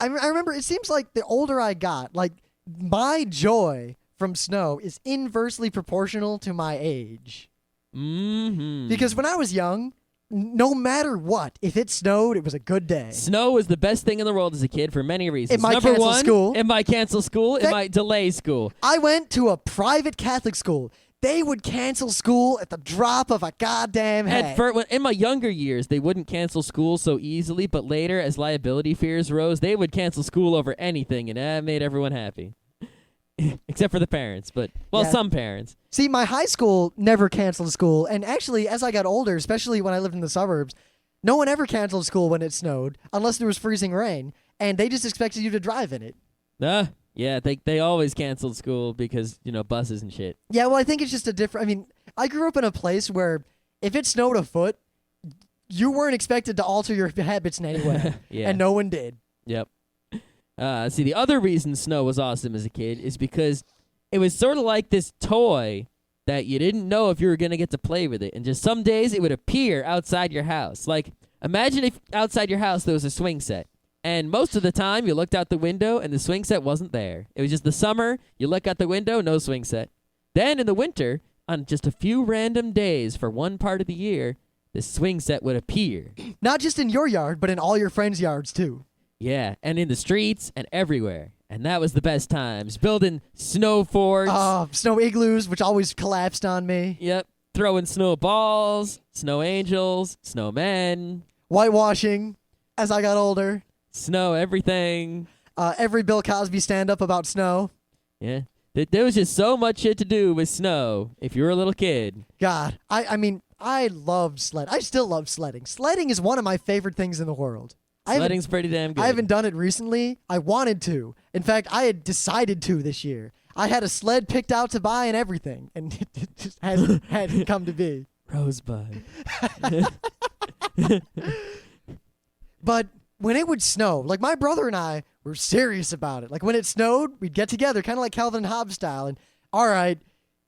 Speaker 2: I remember it seems like the older I got, like my joy from snow is inversely proportional to my age.
Speaker 1: Mm-hmm.
Speaker 2: Because when I was young, no matter what, if it snowed, it was a good day.
Speaker 1: Snow was the best thing in the world as a kid for many reasons.
Speaker 2: It might cancel school.
Speaker 1: It might cancel school. It might delay school.
Speaker 2: I went to a private Catholic school. They would cancel school at the drop of a goddamn hat.
Speaker 1: In my younger years, they wouldn't cancel school so easily, but later, as liability fears rose, they would cancel school over anything, and that made everyone happy. Except for the parents, some parents.
Speaker 2: See, my high school never canceled school, and actually, as I got older, especially when I lived in the suburbs, no one ever canceled school when it snowed, unless there was freezing rain, and they just expected you to drive in it.
Speaker 1: Yeah, they always canceled school because, buses and shit.
Speaker 2: Yeah, well, I think it's just a different... I mean, I grew up in a place where if it snowed a foot, you weren't expected to alter your habits in any way.
Speaker 1: Yeah.
Speaker 2: And no one did.
Speaker 1: Yep. See, the other reason snow was awesome as a kid is because it was sort of like this toy that you didn't know if you were going to get to play with it. And just some days it would appear outside your house. Like, imagine if outside your house there was a swing set. And most of the time you looked out the window and the swing set wasn't there. It was just the summer. You look out the window, no swing set. Then in the winter, on just a few random days for one part of the year, the swing set would appear.
Speaker 2: Not just in your yard, but in all your friends' yards, too.
Speaker 1: Yeah, and in the streets and everywhere. And that was the best times. Building snow forts.
Speaker 2: Snow igloos, which always collapsed on me.
Speaker 1: Yep. Throwing snowballs, snow angels, snowmen.
Speaker 2: Whitewashing as I got older.
Speaker 1: Snow everything.
Speaker 2: Every Bill Cosby stand-up about snow.
Speaker 1: Yeah. There was just so much shit to do with snow if you were a little kid.
Speaker 2: God, I mean, I loved sled. I still love sledding. Sledding is one of my favorite things in the world.
Speaker 1: Sledding's pretty damn good.
Speaker 2: I haven't done it recently. I wanted to. In fact, I had decided to this year. I had a sled picked out to buy and everything, and it just hadn't come to be.
Speaker 1: Rosebud.
Speaker 2: But when it would snow, like my brother and I were serious about it. Like when it snowed, we'd get together, kind of like Calvin and Hobbes style, and all right,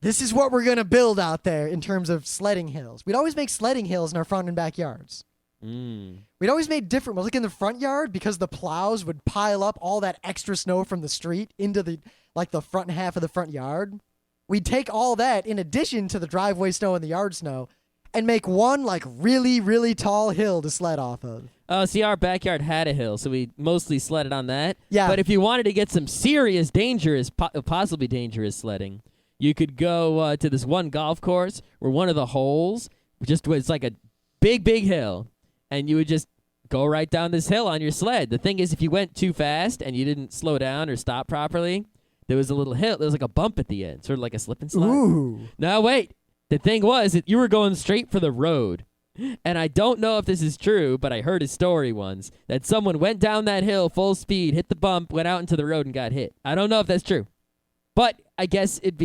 Speaker 2: this is what we're going to build out there in terms of sledding hills. We'd always make sledding hills in our front and backyards. We'd always made different ones. Like in the front yard, because the plows would pile up all that extra snow from the street into the front half of the front yard. We'd take all that in addition to the driveway snow and the yard snow and make one like really, really tall hill to sled off of.
Speaker 1: Oh, see, our backyard had a hill, so we mostly sledded on that.
Speaker 2: Yeah.
Speaker 1: But if you wanted to get some serious, dangerous, possibly dangerous sledding, you could go to this one golf course where one of the holes just was like a big, big hill. And you would just go right down this hill on your sled. The thing is, if you went too fast and you didn't slow down or stop properly, there was a little hill. There was like a bump at the end, sort of like a slip and slide.
Speaker 2: Ooh.
Speaker 1: Now, wait. The thing was that you were going straight for the road. And I don't know if this is true, but I heard a story once that someone went down that hill full speed, hit the bump, went out into the road, and got hit. I don't know if that's true. But I guess it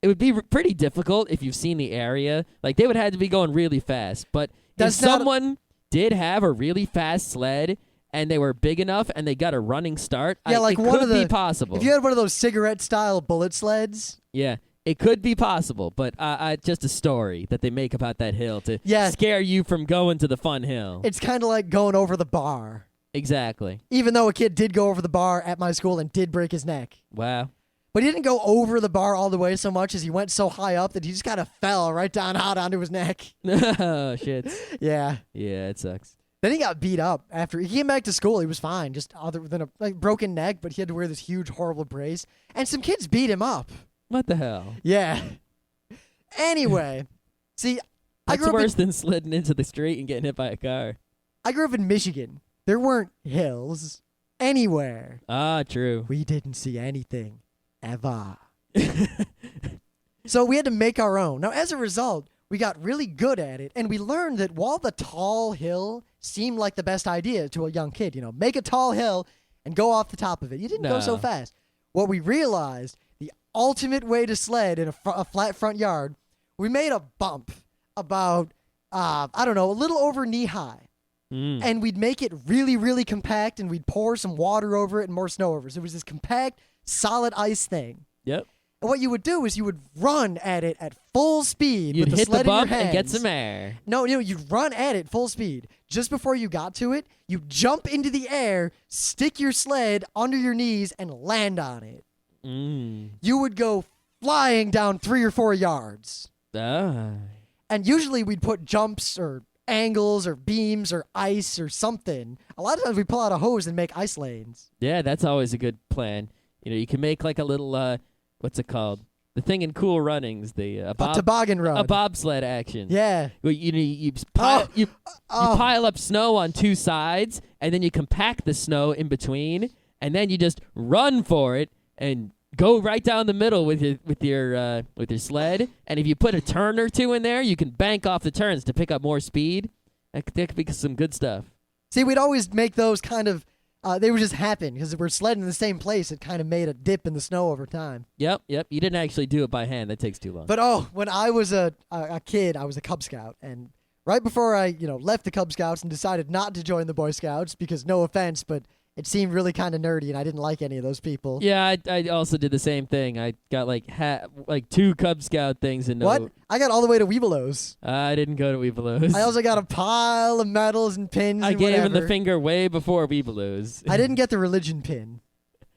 Speaker 1: would be pretty difficult if you've seen the area. Like, they would have to be going really fast. But if someone did have a really fast sled and they were big enough and they got a running start, it could be possible.
Speaker 2: If you had one of those cigarette-style bullet sleds.
Speaker 1: Yeah, it could be possible, but just a story that they make about that hill to scare you from going to the fun hill.
Speaker 2: It's kind of like going over the bar.
Speaker 1: Exactly.
Speaker 2: Even though a kid did go over the bar at my school and did break his neck.
Speaker 1: Wow.
Speaker 2: But he didn't go over the bar all the way so much as he went so high up that he just kind of fell right down hot onto his neck.
Speaker 1: Oh, shit.
Speaker 2: Yeah.
Speaker 1: Yeah, it sucks.
Speaker 2: Then he got beat up after he came back to school. He was fine, just other than a broken neck, but he had to wear this huge, horrible brace. And some kids beat him up.
Speaker 1: What the hell?
Speaker 2: Yeah. Anyway, see,
Speaker 1: that's worse than sliding into the street and getting hit by a car.
Speaker 2: I grew up in Michigan. There weren't hills anywhere.
Speaker 1: Ah, true.
Speaker 2: We didn't see anything. Ever. So we had to make our own. Now, as a result, we got really good at it, and we learned that while the tall hill seemed like the best idea to a young kid, make a tall hill and go off the top of it. You didn't go so fast. What we realized, the ultimate way to sled in a flat front yard, we made a bump about, a little over knee high. And we'd make it really, really compact, and we'd pour some water over it and more snow over it. So it was this compact, solid ice thing.
Speaker 1: Yep.
Speaker 2: And what you would do is you would run at it at full speed
Speaker 1: with
Speaker 2: the
Speaker 1: hit
Speaker 2: sled
Speaker 1: the bump
Speaker 2: in your hands.
Speaker 1: and get some air.
Speaker 2: No, you'd run at it full speed. Just before you got to it, you jump into the air, stick your sled under your knees, and land on it. You would go flying down 3 or 4 yards. And usually we'd put jumps or angles or beams or ice or something. A lot of times we pull out a hose and make ice lanes.
Speaker 1: Yeah, that's always a good plan. You can make like a little, what's it called? The thing in Cool Runnings, a
Speaker 2: toboggan run.
Speaker 1: A bobsled action.
Speaker 2: Yeah.
Speaker 1: Well, you pile up snow on 2 sides, and then you compact the snow in between, and then you just run for it and go right down the middle with your sled. And if you put a turn or 2 in there, you can bank off the turns to pick up more speed. That could be some good stuff.
Speaker 2: See, we'd always make those kind of. They would just happen because we're sledding in the same place. It kind of made a dip in the snow over time.
Speaker 1: Yep. You didn't actually do it by hand. That takes too long.
Speaker 2: But when I was a kid, I was a Cub Scout, and right before I left the Cub Scouts and decided not to join the Boy Scouts because no offense, but It seemed really kind of nerdy, and I didn't like any of those people.
Speaker 1: Yeah, I also did the same thing. I got like 2 Cub Scout things and no.
Speaker 2: What? I got all the way to Weebelows.
Speaker 1: I didn't go to Weebelows.
Speaker 2: I also got a pile of medals and pins.
Speaker 1: I
Speaker 2: and
Speaker 1: gave him
Speaker 2: whatever.
Speaker 1: the finger way before Weebelows.
Speaker 2: I didn't get the religion pin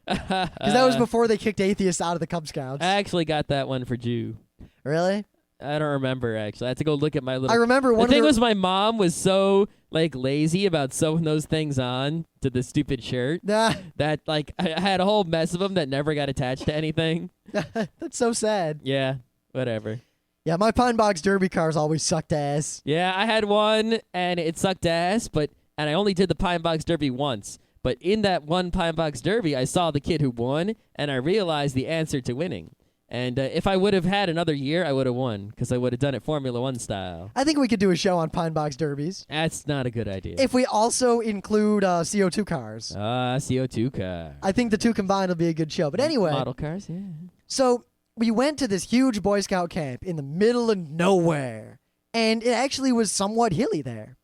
Speaker 2: because that was before they kicked atheists out of the Cub Scouts.
Speaker 1: I actually got that one for Jew.
Speaker 2: Really?
Speaker 1: I don't remember, actually. I have to go look at my little...
Speaker 2: I remember one
Speaker 1: The thing
Speaker 2: of the...
Speaker 1: was my mom was so, like, lazy about sewing those things on to the stupid shirt
Speaker 2: Nah,
Speaker 1: that, like, I had a whole mess of them that never got attached to anything.
Speaker 2: that's so sad.
Speaker 1: Yeah, whatever.
Speaker 2: Yeah, my Pine Box Derby cars always sucked ass.
Speaker 1: Yeah, I had one, and it sucked ass, and I only did the Pine Box Derby once. But in that one Pine Box Derby, I saw the kid who won, and I realized the answer to winning. And if I would have had another year, I would have won because I would have done it Formula One style.
Speaker 2: I think we could do a show on Pine Box Derbies.
Speaker 1: That's not a good idea.
Speaker 2: If we also include CO2 cars.
Speaker 1: CO2 car.
Speaker 2: I think the two combined will be a good show. But anyway.
Speaker 1: Model cars, yeah.
Speaker 2: So we went to this huge Boy Scout camp in the middle of nowhere. And it actually was somewhat hilly there.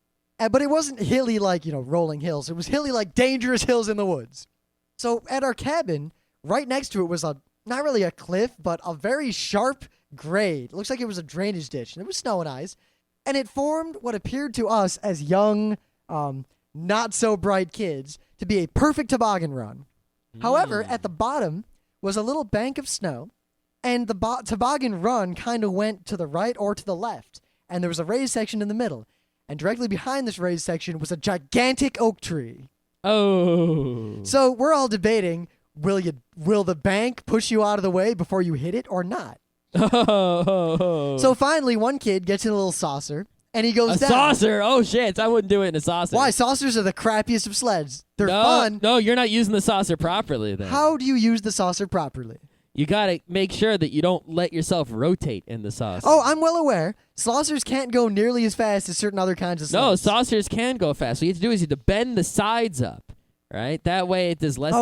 Speaker 2: But it wasn't hilly like, rolling hills. It was hilly like dangerous hills in the woods. So at our cabin, right next to it was not really a cliff, but a very sharp grade. It looks like it was a drainage ditch, and it was snow and ice. And it formed what appeared to us as young, not-so-bright kids to be a perfect toboggan run. However, at the bottom was a little bank of snow, and the toboggan run kind of went to the right or to the left, and there was a raised section in the middle. And directly behind this raised section was a gigantic oak tree.
Speaker 1: Oh.
Speaker 2: So we're all debating, will the bank push you out of the way before you hit it or not?
Speaker 1: Oh.
Speaker 2: So finally, one kid gets in a little saucer, and he goes
Speaker 1: a
Speaker 2: down.
Speaker 1: Saucer? Oh, shit. I wouldn't do it in a saucer.
Speaker 2: Why? Saucers are the crappiest of sleds. They're fun.
Speaker 1: No, you're not using the saucer properly then.
Speaker 2: How do you use the saucer properly?
Speaker 1: You got to make sure that you don't let yourself rotate in the saucer.
Speaker 2: Oh, I'm well aware. Saucers can't go nearly as fast as certain other kinds of sleds.
Speaker 1: No, saucers can go fast. What you have to do is you have to bend the sides up, right? That way it does less...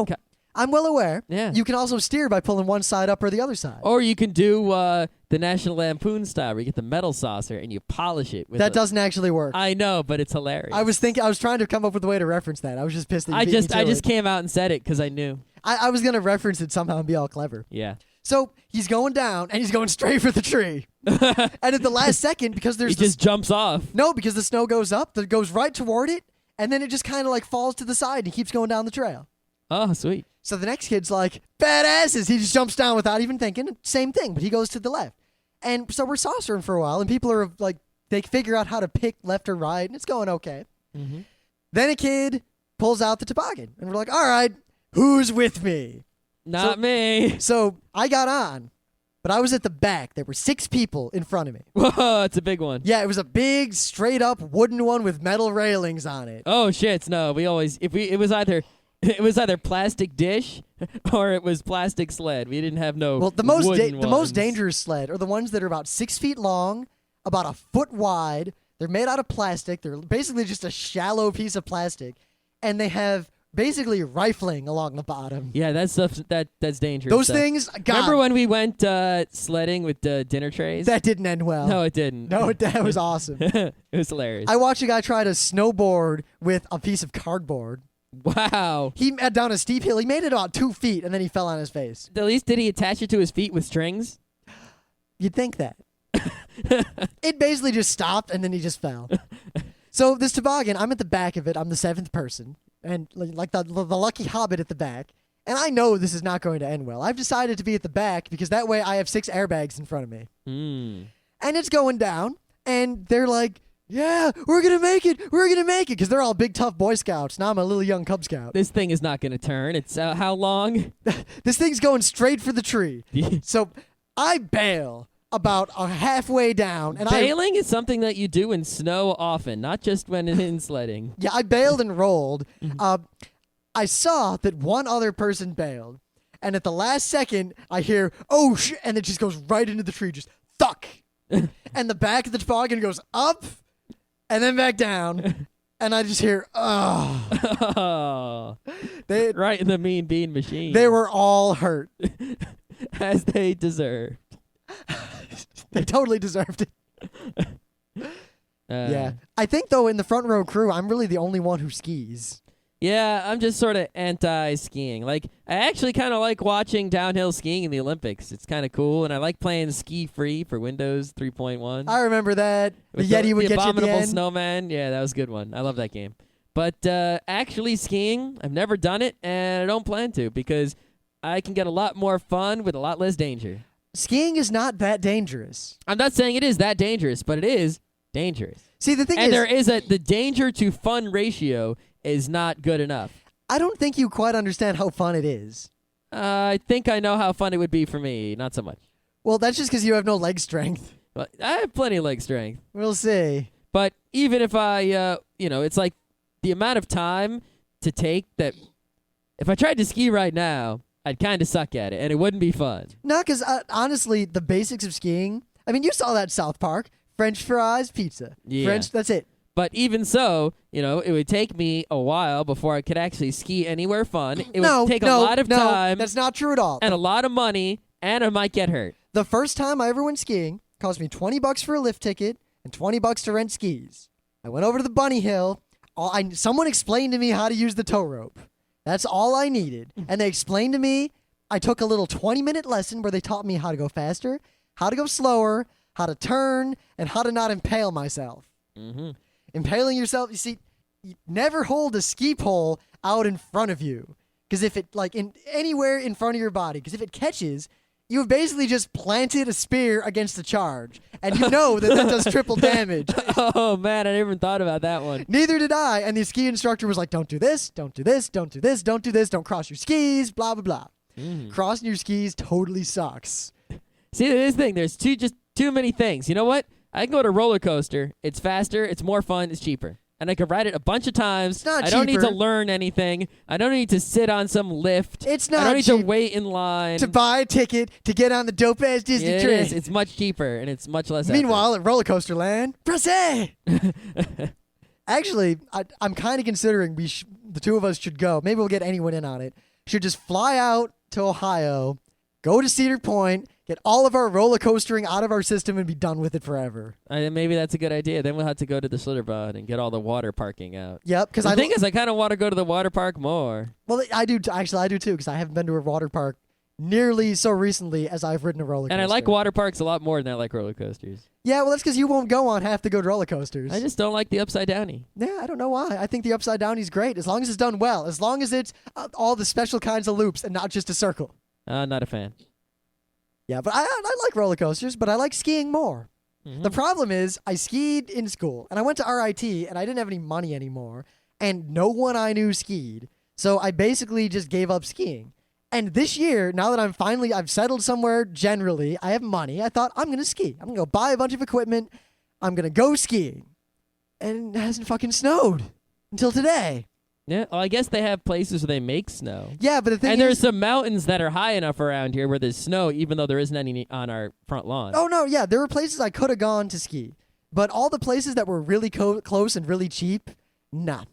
Speaker 2: I'm well aware.
Speaker 1: Yeah.
Speaker 2: You can also steer by pulling one side up or the other side.
Speaker 1: Or you can do the National Lampoon style where you get the metal saucer and you polish it.
Speaker 2: That doesn't actually work.
Speaker 1: I know, but it's hilarious.
Speaker 2: I was trying to come up with a way to reference that. I was just pissed that you beat me to
Speaker 1: I just
Speaker 2: it.
Speaker 1: came out and said it because I knew.
Speaker 2: I was going to reference it somehow and be all clever.
Speaker 1: Yeah.
Speaker 2: So he's going down, and he's going straight for the tree. And at the last second, because there's...
Speaker 1: He just jumps off.
Speaker 2: No, because the snow goes up, it goes right toward it, and then it just kind of like falls to the side and keeps going down the trail.
Speaker 1: Oh, sweet.
Speaker 2: So the next kid's like, badasses. He just jumps down without even thinking. Same thing, but he goes to the left. And so we're saucering for a while, and people are like, they figure out how to pick left or right, and it's going okay.
Speaker 1: Mm-hmm.
Speaker 2: Then a kid pulls out the toboggan, and we're like, all right, who's with me?
Speaker 1: Not me.
Speaker 2: So I got on, but I was at the back. There were 6 people in front of me.
Speaker 1: Whoa, it's a big one.
Speaker 2: Yeah, it was a big, straight-up wooden one with metal railings on it.
Speaker 1: Oh, shit. No, it was either plastic dish or it was plastic sled. We didn't have no
Speaker 2: Well, the
Speaker 1: wooden
Speaker 2: most dangerous sled are the ones that are about 6 feet long, about a foot wide. They're made out of plastic. They're basically just a shallow piece of plastic, and they have basically rifling along the bottom.
Speaker 1: Yeah, that stuff that's dangerous.
Speaker 2: Those
Speaker 1: stuff.
Speaker 2: things. God,
Speaker 1: Remember when we went sledding with dinner trays?
Speaker 2: that didn't end well.
Speaker 1: No, it didn't.
Speaker 2: No, that was awesome.
Speaker 1: It was hilarious.
Speaker 2: I watched a guy try to snowboard with a piece of cardboard.
Speaker 1: Wow.
Speaker 2: He met down a steep hill. He made it about 2 feet, and then he fell on his face.
Speaker 1: At least did he attach it to his feet with strings?
Speaker 2: You'd think that. It basically just stopped, and then he just fell. So this toboggan, I'm at the back of it. I'm the 7th person, and like the lucky hobbit at the back. And I know this is not going to end well. I've decided to be at the back because that way I have 6 airbags in front of me.
Speaker 1: Mm.
Speaker 2: And it's going down, and they're like, yeah, we're going to make it. We're going to make it. Because they're all big, tough Boy Scouts. Now I'm a little young Cub Scout.
Speaker 1: This thing is not going to turn. It's how long?
Speaker 2: This thing's going straight for the tree. So I bail about halfway down. And
Speaker 1: Bailing is something that you do in snow often, not just when in sledding.
Speaker 2: Yeah, I bailed and rolled. I saw that one other person bailed. And at the last second, I hear, oh, shit, and it just goes right into the tree, just thuck. And the back of the toboggan goes up and then back down. And I just hear, oh.
Speaker 1: Oh. Right in the mean bean machine.
Speaker 2: They were all hurt.
Speaker 1: As they deserved.
Speaker 2: They totally deserved it. Yeah. I think, though, in the front row crew, I'm really the only one who skis.
Speaker 1: Yeah, I'm just sort of anti-skiing. Like, I actually kind of like watching downhill skiing in the Olympics. It's kind of cool, and I like playing Ski Free for Windows 3.1.
Speaker 2: I remember that. The
Speaker 1: With
Speaker 2: Yeti would
Speaker 1: the
Speaker 2: get you at the
Speaker 1: Abominable
Speaker 2: end.
Speaker 1: Snowman. Yeah, that was a good one. I love that game. But actually skiing, I've never done it, and I don't plan to because I can get a lot more fun with a lot less danger.
Speaker 2: Skiing is not that dangerous.
Speaker 1: I'm not saying it is that dangerous, but it is dangerous.
Speaker 2: See, the thing
Speaker 1: And
Speaker 2: is,
Speaker 1: there is the danger to fun ratio is not good enough.
Speaker 2: I don't think you quite understand how fun it is.
Speaker 1: I think I know how fun it would be for me. Not so much.
Speaker 2: Well, that's just because you have no leg strength.
Speaker 1: But I have plenty of leg strength.
Speaker 2: We'll see.
Speaker 1: But even if I, it's like the amount of time to take that. If I tried to ski right now, I'd kind of suck at it, and it wouldn't be fun.
Speaker 2: No, because honestly, the basics of skiing. I mean, you saw that South Park. French fries, pizza.
Speaker 1: Yeah.
Speaker 2: That's it.
Speaker 1: But even so, it would take me a while before I could actually ski anywhere fun. It would take a lot of time.
Speaker 2: That's not true at all.
Speaker 1: And a lot of money, and I might get hurt.
Speaker 2: The first time I ever went skiing cost me $20 for a lift ticket and $20 to rent skis. I went over to the bunny hill. Someone explained to me how to use the tow rope. That's all I needed. And they explained to me, I took a little 20-minute lesson where they taught me how to go faster, how to go slower, how to turn, and how to not impale myself.
Speaker 1: Mm-hmm.
Speaker 2: Impaling yourself, you see, you never hold a ski pole out in front of you. Because if it, anywhere in front of your body, because if it catches, you have basically just planted a spear against the charge. And you know that does triple damage.
Speaker 1: Oh, man, I never even thought about that one.
Speaker 2: Neither did I. And the ski instructor was like, don't do this, don't do this, don't do this, don't do this, don't cross your skis, blah, blah, blah. Crossing your skis totally sucks.
Speaker 1: See, this thing, there's too many things. You know what? I can go to a roller coaster. It's faster, it's more fun, it's cheaper. And I can ride it a bunch of times.
Speaker 2: It's not
Speaker 1: I don't need
Speaker 2: cheaper.
Speaker 1: to learn anything. I don't need to sit on some lift.
Speaker 2: It's not
Speaker 1: I don't need
Speaker 2: cheap
Speaker 1: to wait in line.
Speaker 2: to buy a ticket to get on the dope-ass Disney
Speaker 1: Yeah, it
Speaker 2: train.
Speaker 1: is. It's much cheaper, and it's much less
Speaker 2: Meanwhile, at Roller Coaster Land, press A! Actually, I'm kind of considering the two of us should go. Maybe we'll get anyone in on it. Should just fly out to Ohio, go to Cedar Point, get all of our roller coastering out of our system, and be done with it forever.
Speaker 1: Maybe that's a good idea. Then we'll have to go to the Schlitterbahn and get all the water parking out.
Speaker 2: Yep, because
Speaker 1: The thing is, I kind of want to go to the water park more.
Speaker 2: Well, I do. Actually, I do too, because I haven't been to a water park nearly so recently as I've ridden a roller coaster.
Speaker 1: And I like water parks a lot more than I like roller coasters.
Speaker 2: Yeah, well, that's because you won't go on half the good roller coasters.
Speaker 1: I just don't like the upside downy.
Speaker 2: Yeah, I don't know why. I think the upside downy's great as long as it's done well, as long as it's all the special kinds of loops and not just a circle.
Speaker 1: Not a fan.
Speaker 2: Yeah, but I like roller coasters, but I like skiing more.
Speaker 1: Mm-hmm.
Speaker 2: The problem is I skied in school, and I went to RIT, and I didn't have any money anymore, and no one I knew skied. So I basically just gave up skiing. And this year, now that I've settled somewhere generally, I have money, I thought, I'm going to ski. I'm going to go buy a bunch of equipment. I'm going to go skiing. And it hasn't fucking snowed until today.
Speaker 1: Yeah, well, I guess they have places where they make snow.
Speaker 2: Yeah, but the thing
Speaker 1: And
Speaker 2: is...
Speaker 1: there's some mountains that are high enough around here where there's snow, even though there isn't any on our front lawn.
Speaker 2: Oh, no, yeah, there were places I could have gone to ski. But all the places that were really close and really cheap, nah.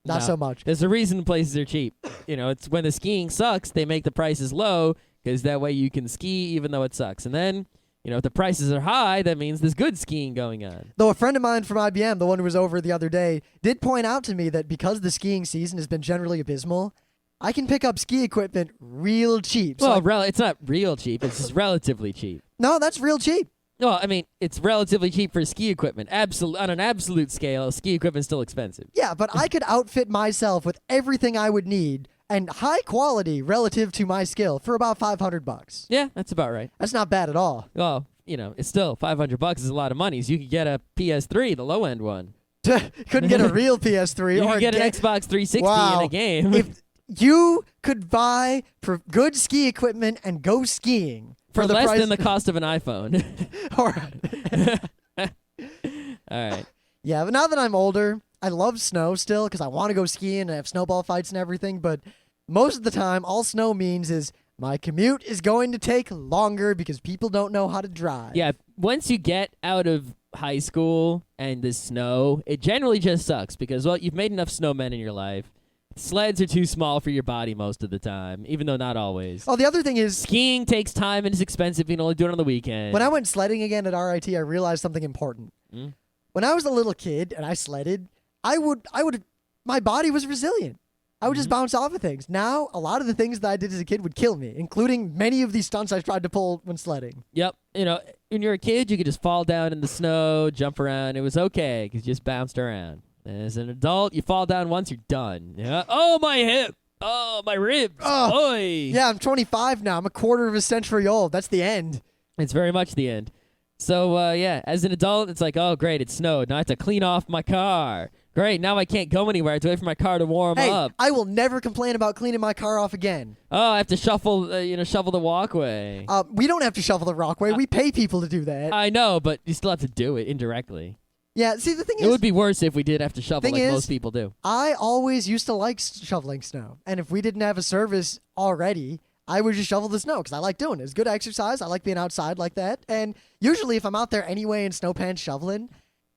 Speaker 2: Not so much.
Speaker 1: There's a reason places are cheap. It's when the skiing sucks, they make the prices low because that way you can ski even though it sucks. And then, if the prices are high, that means there's good skiing going on.
Speaker 2: Though a friend of mine from IBM, the one who was over the other day, did point out to me that because the skiing season has been generally abysmal, I can pick up ski equipment real cheap.
Speaker 1: Well, it's not real cheap. It's just relatively cheap.
Speaker 2: No, that's real cheap.
Speaker 1: Well, I mean, it's relatively cheap for ski equipment. On an absolute scale, ski equipment's still expensive.
Speaker 2: Yeah, but I could outfit myself with everything I would need and high quality relative to my skill for about $500.
Speaker 1: Yeah, that's about right.
Speaker 2: That's not bad at all.
Speaker 1: Well, it's still $500 is a lot of money. So you could get a PS3, the low end one.
Speaker 2: Couldn't get a real PS3
Speaker 1: You
Speaker 2: or
Speaker 1: could get an Xbox 360 in a game.
Speaker 2: If you could buy good ski equipment and go skiing
Speaker 1: for
Speaker 2: the
Speaker 1: less
Speaker 2: price
Speaker 1: than the cost of an iPhone.
Speaker 2: All
Speaker 1: right.
Speaker 2: Yeah, but now that I'm older, I love snow still because I want to go skiing and have snowball fights and everything. But most of the time, all snow means is my commute is going to take longer because people don't know how to drive.
Speaker 1: Yeah, once you get out of high school and the snow, it generally just sucks because, well, you've made enough snowmen in your life. Sleds are too small for your body most of the time, even though not always.
Speaker 2: Oh, the other thing is...
Speaker 1: Skiing takes time and is expensive. You can only do it on the weekend.
Speaker 2: When I went sledding again at RIT, I realized something important. When I was a little kid and I sledded, my body was resilient. I would just bounce off of things. Now, a lot of the things that I did as a kid would kill me, including many of these stunts I tried to pull when sledding.
Speaker 1: Yep. When you're a kid, you could just fall down in the snow, jump around. It was okay because you just bounced around. As an adult, you fall down once, you're done. Yeah. Oh, my hip. Oh, my ribs.
Speaker 2: Oh.
Speaker 1: Oy.
Speaker 2: Yeah, I'm 25 now. I'm a quarter of a century old. That's the end.
Speaker 1: It's very much the end. So, as an adult, it's like, oh, great, it snowed. Now I have to clean off my car. Great, now I can't go anywhere. I have to wait for my car to warm up.
Speaker 2: I will never complain about cleaning my car off again.
Speaker 1: Oh, I have to shovel the walkway.
Speaker 2: We don't have to shovel the walkway. We pay people to do that.
Speaker 1: I know, but you still have to do it indirectly.
Speaker 2: Yeah, see, the thing is...
Speaker 1: It would be worse if we did have to shovel like most people do.
Speaker 2: I always used to like shoveling snow. And if we didn't have a service already, I would just shovel the snow because I like doing it. It's good exercise. I like being outside like that. And usually if I'm out there anyway in snow pants shoveling...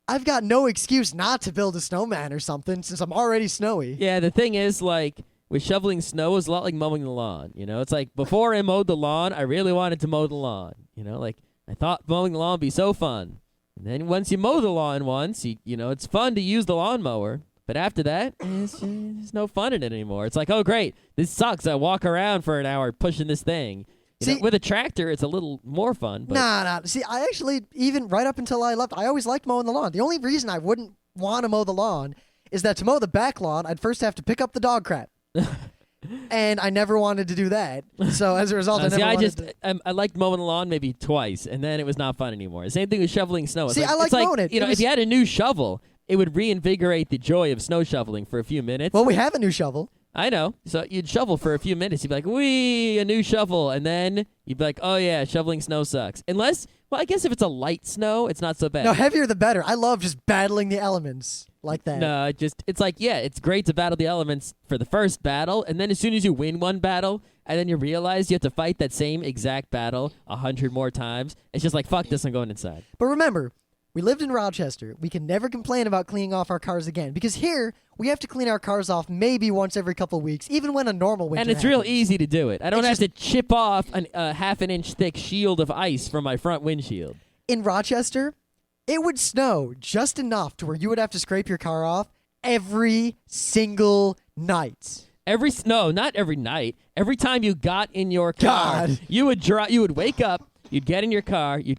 Speaker 2: I've got no excuse not to build a snowman or something since I'm already snowy.
Speaker 1: Yeah, the thing is, with shoveling snow, it's a lot like mowing the lawn. It's like before I mowed the lawn, I really wanted to mow the lawn. I thought mowing the lawn would be so fun. And then once you mow the lawn once, it's fun to use the lawnmower. But after that, there's no fun in it anymore. It's like, oh, great, this sucks. I walk around for an hour pushing this thing. With a tractor, it's a little more fun. But
Speaker 2: Nah. See, I actually, even right up until I left, I always liked mowing the lawn. The only reason I wouldn't want to mow the lawn is that to mow the back lawn, I'd first have to pick up the dog crap. And I never wanted to do that. So as a result,
Speaker 1: I liked mowing the lawn maybe twice, and then it was not fun anymore. Same thing with shoveling snow.
Speaker 2: See, I like mowing it.
Speaker 1: If you had a new shovel, it would reinvigorate the joy of snow shoveling for a few minutes.
Speaker 2: Well, we have a new shovel.
Speaker 1: I know. So you'd shovel for a few minutes. You'd be like, wee, a new shovel. And then you'd be like, oh, yeah, shoveling snow sucks. I guess if it's a light snow, it's not so bad.
Speaker 2: No, heavier the better. I love just battling the elements like that.
Speaker 1: No, it's like, yeah, it's great to battle the elements for the first battle. And then as soon as you win one battle, and then you realize you have to fight that same exact battle 100 more times, it's just like, fuck this, I'm going inside.
Speaker 2: But remember, we lived in Rochester. We can never complain about cleaning off our cars again. Because here, we have to clean our cars off maybe once every couple of weeks, even when a normal winter
Speaker 1: And it's
Speaker 2: happens.
Speaker 1: real easy to do it. I don't have to chip off a half an inch thick shield of ice from my front windshield.
Speaker 2: In Rochester, it would snow just enough to where you would have to scrape your car off every single night.
Speaker 1: Not every night. Every time you got in your car, you would wake up, you'd get in your car, you'd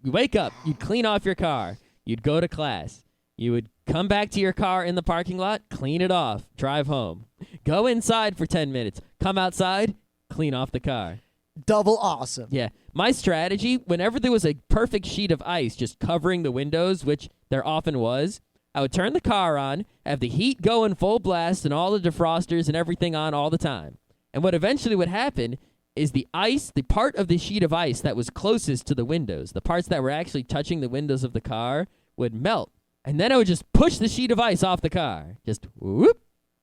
Speaker 1: wake up, you'd clean off your car, you'd go to class, you would come back to your car in the parking lot, clean it off, drive home, go inside for 10 minutes, come outside, clean off the car.
Speaker 2: Double awesome.
Speaker 1: Yeah. My strategy, whenever there was a perfect sheet of ice just covering the windows, which there often was, I would turn the car on, have the heat going full blast and all the defrosters and everything on all the time. And what eventually would happen is the part of the sheet of ice that was closest to the windows, the parts that were actually touching the windows of the car, would melt. And then I would just push the sheet of ice off the car. Just whoop.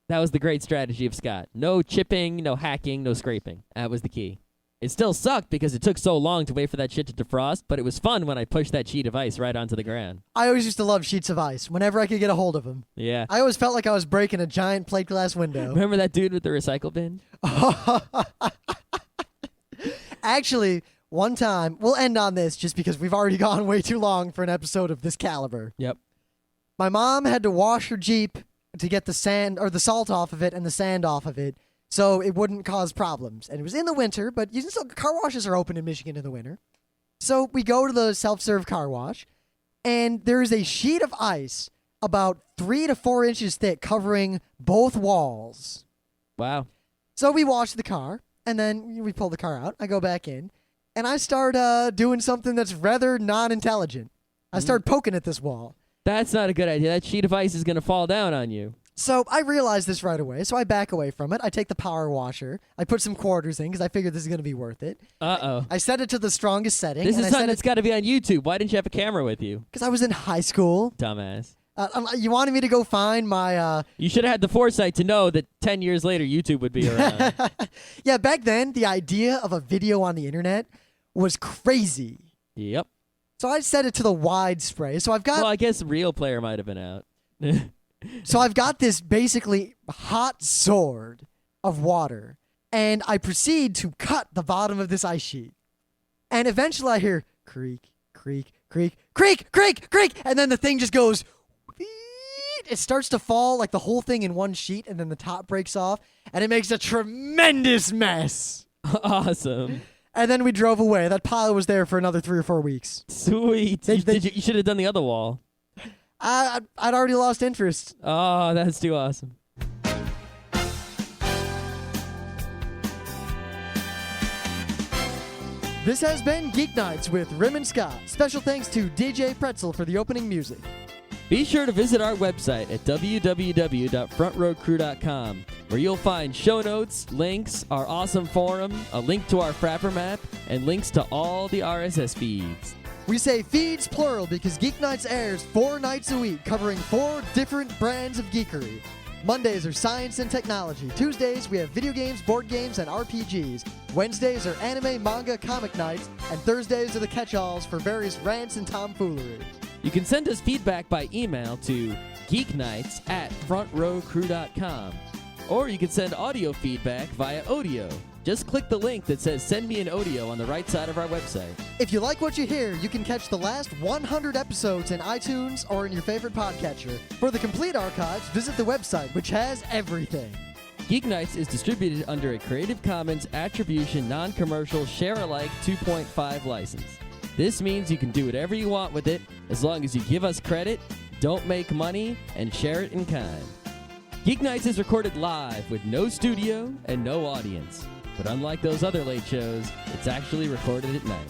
Speaker 1: That was the great strategy of Scott. No chipping, no hacking, no scraping. That was the key. It still sucked because it took so long to wait for that shit to defrost, but it was fun when I pushed that sheet of ice right onto the ground.
Speaker 2: I always used to love sheets of ice whenever I could get a hold of them.
Speaker 1: Yeah.
Speaker 2: I always felt like I was breaking a giant plate glass window.
Speaker 1: Remember that dude with the recycle bin?
Speaker 2: Actually, one time, we'll end on this just because we've already gone way too long for an episode of this caliber.
Speaker 1: Yep.
Speaker 2: My mom had to wash her Jeep to get the sand or the salt off of it and the sand off of it so it wouldn't cause problems. And it was in the winter, but you can still, car washes are open in Michigan in the winter. So we go to the self-serve car wash, and there is a sheet of ice about 3 to 4 inches thick covering both walls.
Speaker 1: Wow.
Speaker 2: So we wash the car, and then we pull the car out. I go back in, and I start doing something that's rather non-intelligent. I start poking at this wall.
Speaker 1: That's not a good idea. That sheet of ice is going to fall down on you.
Speaker 2: So I realized this right away, so I back away from it. I take the power washer. I put some quarters in because I figured this is going to be worth it.
Speaker 1: Uh-oh.
Speaker 2: I set it to the strongest setting.
Speaker 1: This is something that's got to be on YouTube. Why didn't you have a camera with you?
Speaker 2: Because I was in high school.
Speaker 1: Dumbass.
Speaker 2: You wanted me to go find my...
Speaker 1: You should have had the foresight to know that 10 years later YouTube would be around.
Speaker 2: Yeah, back then, the idea of a video on the internet was crazy.
Speaker 1: Yep.
Speaker 2: So I set it to the wide spray. So I've got...
Speaker 1: Well, I guess Real Player might have been out.
Speaker 2: So I've got this basically hot sword of water, and I proceed to cut the bottom of this ice sheet. And eventually I hear creak, creak, creak, creak, creak, creak, and then the thing just goes it starts to fall, like the whole thing in one sheet, and then the top breaks off, and it makes a tremendous mess.
Speaker 1: Awesome.
Speaker 2: And then we drove away. That pile was there for another 3 or 4 weeks.
Speaker 1: Sweet. You should have done the other wall.
Speaker 2: I'd already lost interest.
Speaker 1: Oh, that's too awesome.
Speaker 2: This has been Geeknights with Rim and Scott. Special thanks to DJ Pretzel for the opening music.
Speaker 1: Be sure to visit our website at www.frontrowcrew.com, where you'll find show notes, links, our awesome forum, a link to our Frapper map, and links to all the RSS feeds.
Speaker 2: We say feeds plural because Geeknights airs 4 nights a week, covering 4 different brands of geekery. Mondays are science and technology. Tuesdays, we have video games, board games, and RPGs. Wednesdays are anime, manga, comic nights. And Thursdays are the catch-alls for various rants and tomfoolery.
Speaker 1: You can send us feedback by email to geeknights@frontrowcrew.com. Or you can send audio feedback via Odeo. Just click the link that says Send Me an Audio on the right side of our website.
Speaker 2: If you like what you hear, you can catch the last 100 episodes in iTunes or in your favorite podcatcher. For the complete archives, visit the website, which has everything.
Speaker 1: Geeknights is distributed under a Creative Commons Attribution Non-Commercial Share-alike 2.5 license. This means you can do whatever you want with it as long as you give us credit, don't make money, and share it in kind. Geeknights is recorded live with no studio and no audience. But unlike those other late shows, it's actually recorded at night.